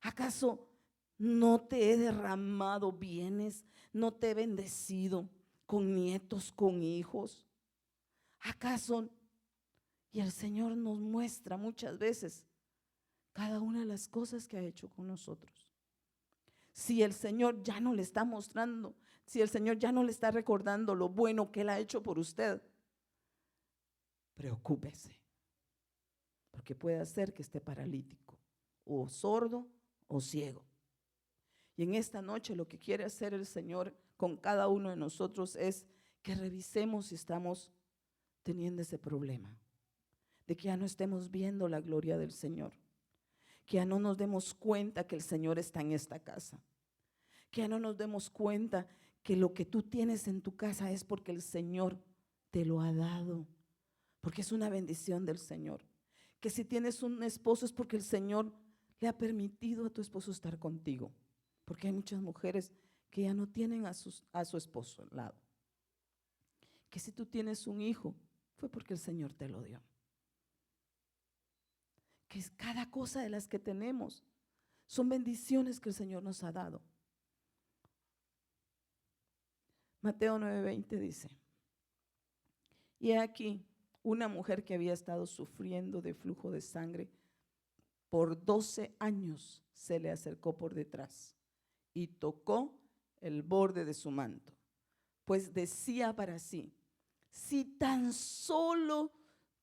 ¿Acaso no te he derramado bienes? ¿No te he bendecido con nietos, con hijos? ¿Acaso? Y el Señor nos muestra muchas veces cada una de las cosas que ha hecho con nosotros. Si el Señor ya no le está mostrando, si el Señor ya no le está recordando lo bueno que Él ha hecho por usted, preocúpese, porque puede hacer que esté paralítico, o sordo, o ciego. Y en esta noche lo que quiere hacer el Señor con cada uno de nosotros es que revisemos si estamos teniendo ese problema, de que ya no estemos viendo la gloria del Señor, que ya no nos demos cuenta que el Señor está en esta casa, que ya no nos demos cuenta que lo que tú tienes en tu casa es porque el Señor te lo ha dado, porque es una bendición del Señor, que si tienes un esposo es porque el Señor le ha permitido a tu esposo estar contigo, Porque hay muchas mujeres que ya no tienen a su esposo al lado. Que si tú tienes un hijo, fue porque el Señor te lo dio. Que es cada cosa de las que tenemos son bendiciones que el Señor nos ha dado. Mateo 9:20 dice: y aquí una mujer que había estado sufriendo de flujo de sangre por 12 años se le acercó por detrás y tocó el borde de su manto, pues decía para sí: si tan solo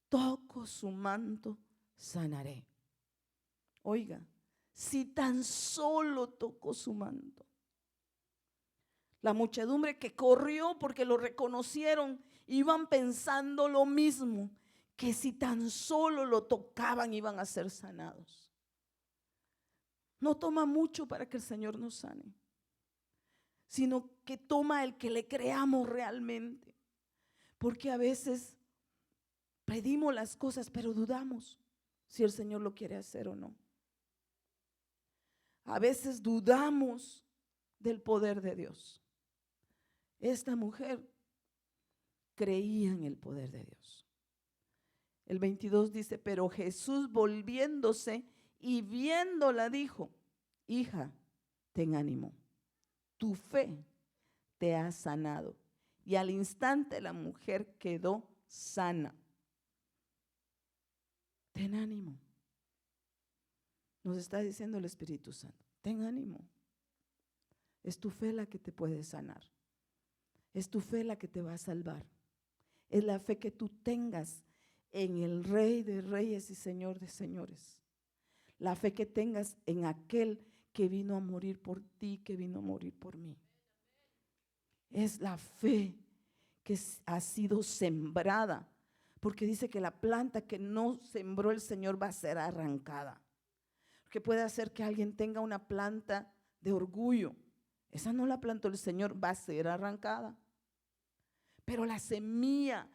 toco su manto, sanaré. Oiga, si tan solo toco su manto. La muchedumbre que corrió porque lo reconocieron, iban pensando lo mismo, que si tan solo lo tocaban iban a ser sanados. No toma mucho para que el Señor nos sane, sino que toma el que le creamos realmente. Porque a veces pedimos las cosas, pero dudamos si el Señor lo quiere hacer o no. A veces dudamos del poder de Dios. Esta mujer creía en el poder de Dios. El 22 dice: pero Jesús, volviéndose y viéndola, dijo: hija, ten ánimo, tu fe te ha sanado. Y al instante la mujer quedó sana. Ten ánimo. Nos está diciendo el Espíritu Santo: ten ánimo. Es tu fe la que te puede sanar. Es tu fe la que te va a salvar. Es la fe que tú tengas en el Rey de Reyes y Señor de Señores. La fe que tengas en aquel que vino a morir por ti, que vino a morir por mí. Es la fe que ha sido sembrada, porque dice que la planta que no sembró el Señor va a ser arrancada. Porque puede hacer que alguien tenga una planta de orgullo. Esa no la plantó el Señor, va a ser arrancada. Pero la semilla,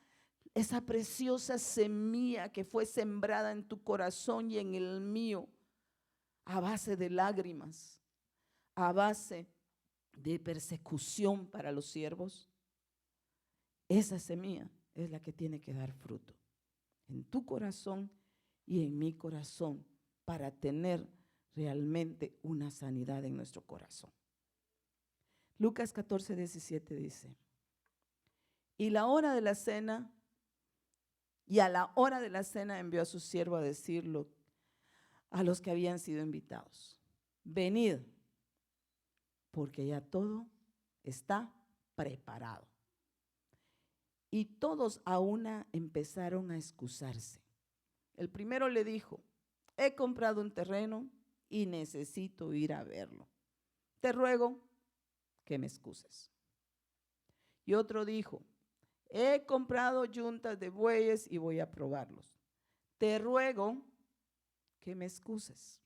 esa preciosa semilla que fue sembrada en tu corazón y en el mío, a base de lágrimas, a base de persecución para los siervos, esa semilla es la que tiene que dar fruto en tu corazón y en mi corazón para tener realmente una sanidad en nuestro corazón. Lucas 14:17 dice: y a la hora de la cena envió a su siervo a decirlo a los que habían sido invitados: venid, porque ya todo está preparado. Y todos a una empezaron a excusarse. El primero le dijo: he comprado un terreno y necesito ir a verlo. Te ruego que me excuses. Y otro dijo: he comprado yuntas de bueyes y voy a probarlos. Te ruego que me excuses.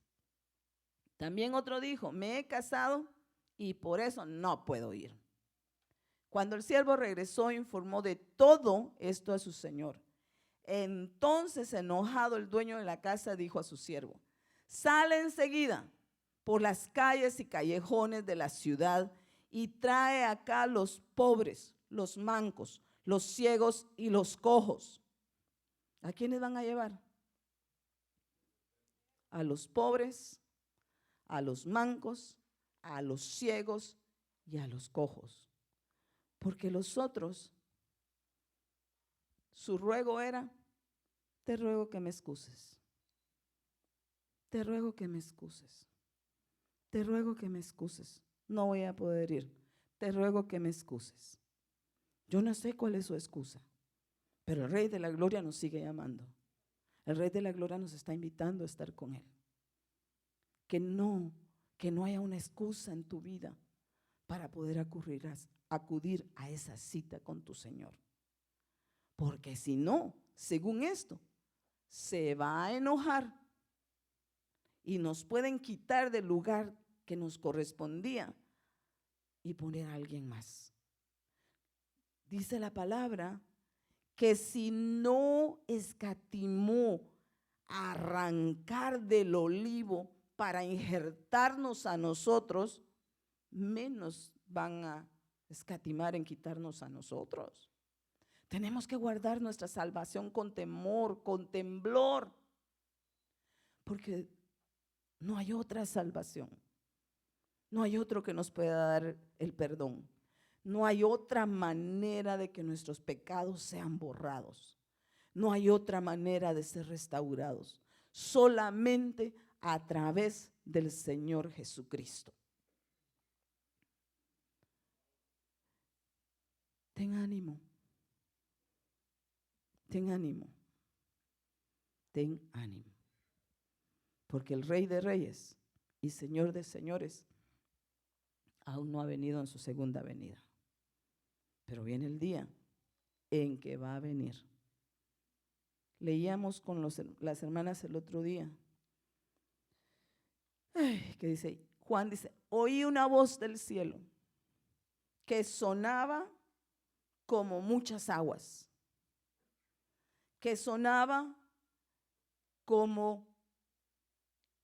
También otro dijo: me he casado y por eso no puedo ir. Cuando el siervo regresó, informó de todo esto a su señor. Entonces, enojado, el dueño de la casa dijo a su siervo: sale enseguida por las calles y callejones de la ciudad y trae acá los pobres, los mancos, los ciegos y los cojos. ¿A quiénes van a llevar? A los pobres, a los mancos, a los ciegos y a los cojos. Porque los otros, su ruego era: te ruego que me excuses. Te ruego que me excuses. Te ruego que me excuses. No voy a poder ir. Te ruego que me excuses. Yo no sé cuál es su excusa, pero el Rey de la Gloria nos sigue llamando. El Rey de la Gloria nos está invitando a estar con Él. Que no haya una excusa en tu vida para poder acudir a esa cita con tu Señor. Porque si no, según esto, se va a enojar y nos pueden quitar del lugar que nos correspondía y poner a alguien más. Dice la palabra que si no escatimó arrancar del olivo para injertarnos a nosotros, menos van a escatimar en quitarnos a nosotros. Tenemos que guardar nuestra salvación con temor, con temblor, porque no hay otra salvación. No hay otro que nos pueda dar el perdón. No hay otra manera de que nuestros pecados sean borrados. No hay otra manera de ser restaurados. Solamente a través del Señor Jesucristo. Ten ánimo. Ten ánimo. Ten ánimo. Porque el Rey de Reyes y Señor de Señores aún no ha venido en su segunda venida. Pero viene el día en que va a venir. Leíamos con las hermanas el otro día, que dice, Juan dice, oí una voz del cielo que sonaba como muchas aguas, que sonaba como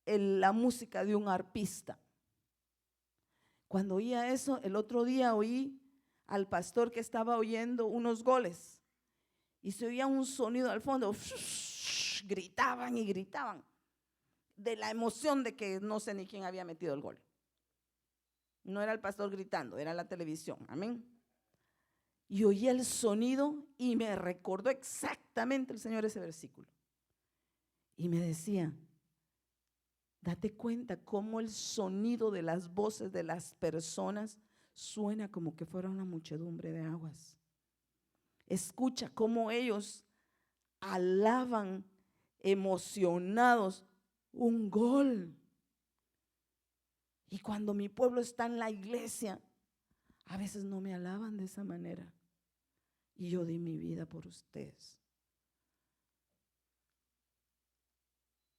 la música de un arpista. Cuando oía eso, el otro día oí al pastor que estaba oyendo unos goles y se oía un sonido al fondo, gritaban y gritaban de la emoción de que no sé ni quién había metido el gol. No era el pastor gritando, era la televisión, amén. Y oí el sonido y me recordó exactamente el Señor ese versículo. Y me decía, date cuenta cómo el sonido de las voces de las personas suena como que fuera una muchedumbre de aguas. Escucha cómo ellos alaban emocionados un gol. Y cuando mi pueblo está en la iglesia, a veces no me alaban de esa manera. Y yo di mi vida por ustedes.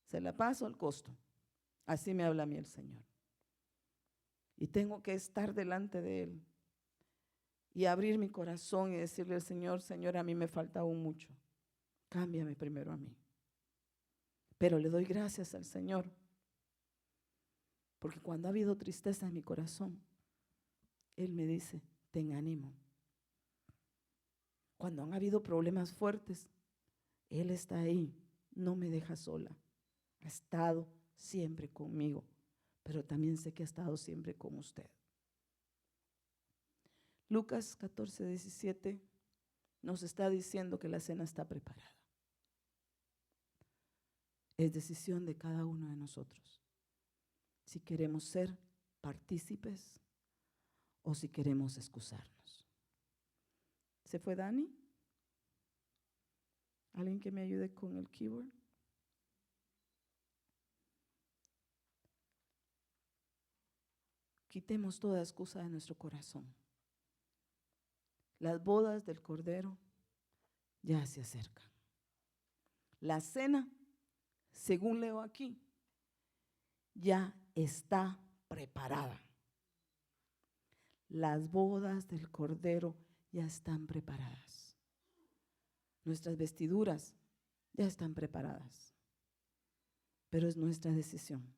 Se la paso al costo. Así me habla a mí el Señor. Y tengo que estar delante de Él y abrir mi corazón y decirle al Señor, Señor, a mí me falta aún mucho. Cámbiame primero a mí. Pero le doy gracias al Señor, porque cuando ha habido tristeza en mi corazón, Él me dice, ten ánimo. Cuando han habido problemas fuertes, Él está ahí, no me deja sola. Ha estado siempre conmigo, pero también sé que ha estado siempre con usted. Lucas 14:17 nos está diciendo que la cena está preparada. Es decisión de cada uno de nosotros si queremos ser partícipes o si queremos excusarnos. ¿Se fue Dani? ¿Alguien que me ayude con el keyboard? Quitemos toda excusa de nuestro corazón. Las bodas del Cordero ya se acercan. La cena, según leo aquí, ya está preparada. Las bodas del Cordero ya están preparadas. Nuestras vestiduras ya están preparadas. Pero es nuestra decisión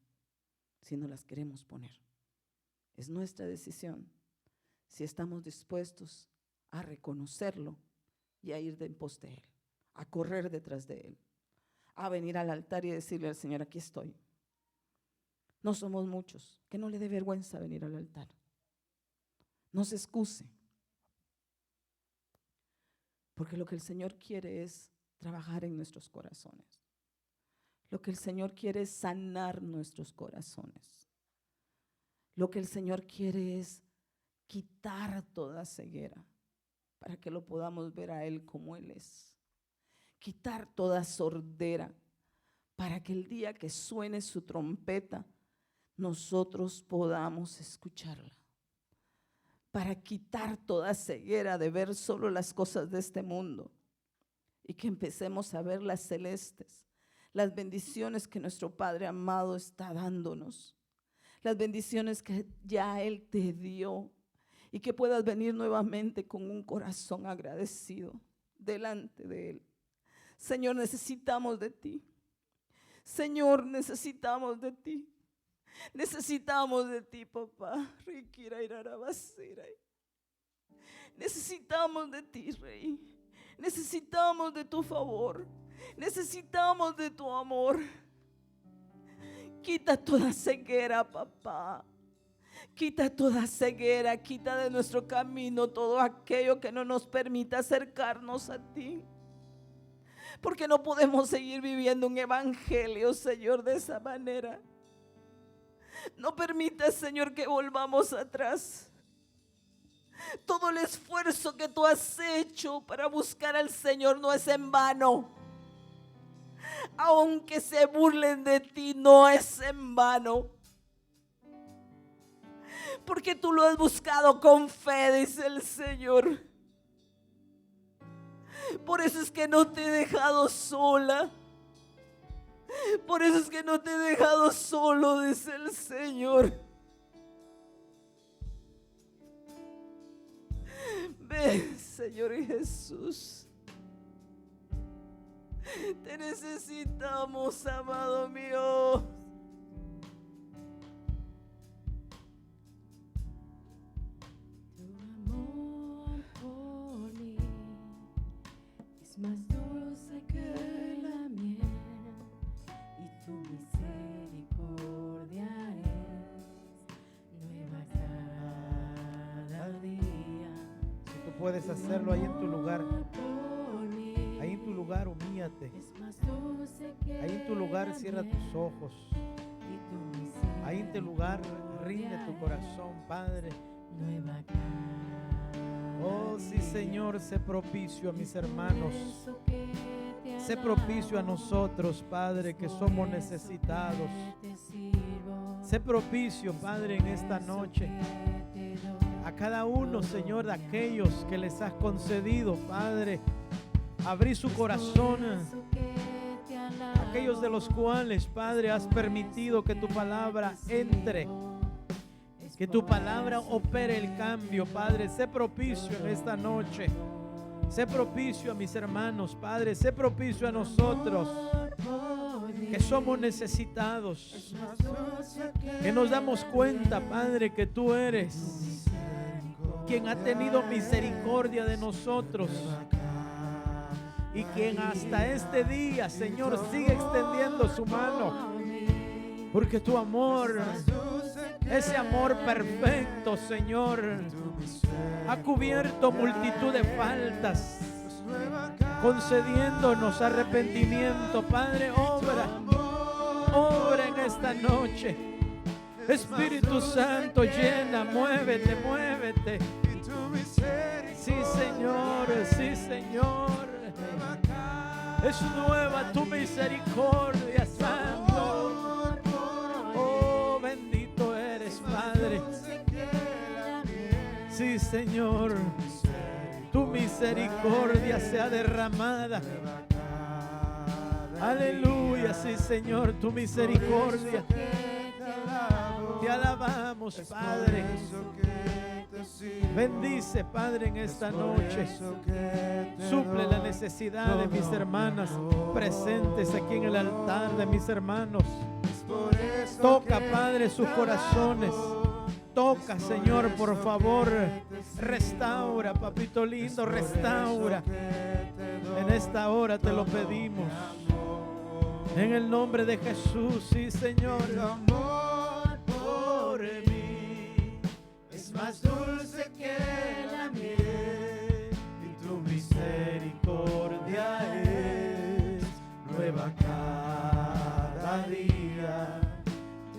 si no las queremos poner. Es nuestra decisión si estamos dispuestos a reconocerlo y a ir en pos de Él, a correr detrás de Él, a venir al altar y decirle al Señor, aquí estoy. No somos muchos, que no le dé vergüenza venir al altar. No se excuse, porque lo que el Señor quiere es trabajar en nuestros corazones. Lo que el Señor quiere es sanar nuestros corazones. Lo que el Señor quiere es quitar toda ceguera para que lo podamos ver a Él como Él es. Quitar toda sordera para que el día que suene su trompeta nosotros podamos escucharla. Para quitar toda ceguera de ver solo las cosas de este mundo y que empecemos a ver las celestes, las bendiciones que nuestro Padre amado está dándonos, las bendiciones que ya Él te dio, y que puedas venir nuevamente con un corazón agradecido delante de Él. Señor, necesitamos de ti. Señor, necesitamos de ti. Necesitamos de ti, papá. Necesitamos de ti, Rey. Necesitamos de tu favor. Necesitamos de tu amor. Quita toda ceguera, papá. Quita toda ceguera, quita de nuestro camino todo aquello que no nos permita acercarnos a ti. Porque no podemos seguir viviendo un evangelio, Señor, de esa manera. No permitas, Señor, que volvamos atrás. Todo el esfuerzo que tú has hecho para buscar al Señor no es en vano. Aunque se burlen de ti, no es en vano. Porque tú lo has buscado con fe, dice el Señor. Por eso es que no te he dejado sola. Por eso es que no te he dejado solo, dice el Señor. Ven, Señor Jesús. Te necesitamos, amado mío. Más dulce que la miel y tu misericordia es nueva cada día. Si tú puedes hacerlo ahí en tu lugar, humíllate. Ahí en tu lugar cierra tus ojos. Ahí en tu lugar rinde tu corazón, Padre. Nueva cada Oh, sí, Señor, sé propicio a mis hermanos. Sé propicio a nosotros, Padre, que somos necesitados. Sé propicio, Padre, en esta noche a cada uno, Señor, de aquellos que les has concedido, Padre, abrir su corazón. Aquellos de los cuales, Padre, has permitido que tu palabra entre. Que tu palabra opere el cambio, Padre. Sé propicio en esta noche. Sé propicio a mis hermanos, Padre. Sé propicio a nosotros, que somos necesitados. Que nos damos cuenta, Padre, que tú eres quien ha tenido misericordia de nosotros. Y quien hasta este día, Señor, sigue extendiendo su mano. Porque tu amor, ese amor perfecto, Señor, ha cubierto multitud de faltas, concediéndonos arrepentimiento. Padre, obra en esta noche. Espíritu Santo, llena, muévete, muévete. Sí, Señor, sí, Señor. Es nueva tu misericordia, Santo. Oh, bendito eres, Padre. Sí, Señor, tu misericordia sea derramada. Aleluya, sí, Señor, tu misericordia. Te alabamos, Padre. Bendice, Padre, en esta noche. Suple la necesidad de mis hermanas presentes aquí en el altar, de mis hermanos. Toca, Padre, sus corazones. Toca, Señor, por favor. Restaura, papito lindo, restaura. En esta hora te lo pedimos. En el nombre de Jesús, sí, Señor. Tu amor por mí es más dulce que la miel, y tu misericordia es nueva cada día.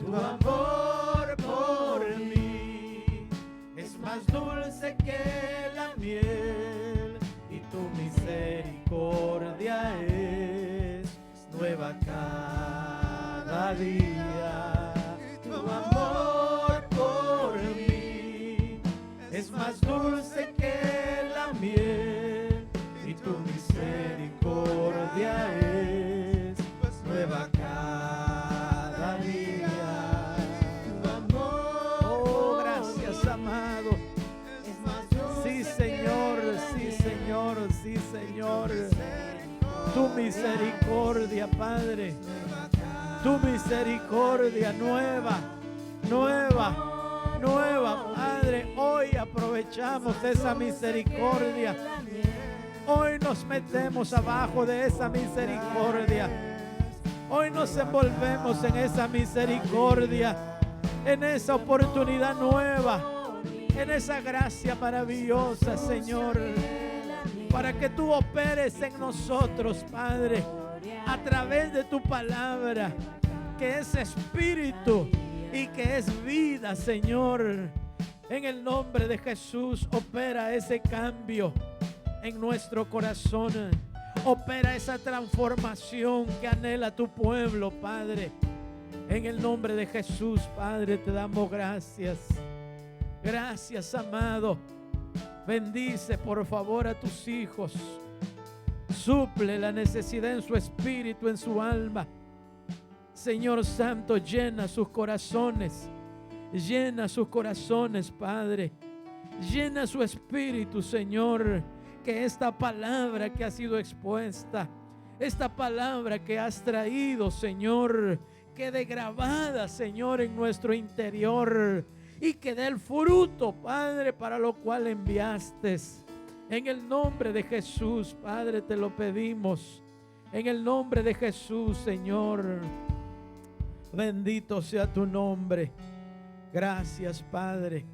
Tu amor por mí es más dulce que la miel, y tu misericordia es nueva cada día. Tu amor por mí es más dulce que la miel, y tu misericordia es nueva cada día. Tu amor, oh, gracias, amado. Sí, Señor, sí, Señor, sí, Señor. Tu misericordia, Padre, tu misericordia nueva nueva, nueva, Padre. Hoy aprovechamos esa misericordia. Hoy nos metemos abajo de esa misericordia. Hoy nos envolvemos en esa misericordia, en esa oportunidad nueva, en esa gracia maravillosa, Señor, para que tú operes en nosotros, Padre, a través de tu palabra, que es espíritu y que es vida, Señor. En el nombre de Jesús, opera ese cambio en nuestro corazón. Opera esa transformación que anhela tu pueblo, Padre. En el nombre de Jesús, Padre, te damos gracias. Gracias, amado. Bendice, por favor, a tus hijos. Suple la necesidad en su espíritu, en su alma. Señor Santo, llena sus corazones. Llena sus corazones, Padre. Llena su espíritu, Señor. Que esta palabra que ha sido expuesta, esta palabra que has traído, Señor, quede grabada, Señor, en nuestro interior y que dé el fruto, Padre, para lo cual enviaste. En el nombre de Jesús, Padre, te lo pedimos. En el nombre de Jesús, Señor. Bendito sea tu nombre. Gracias, Padre.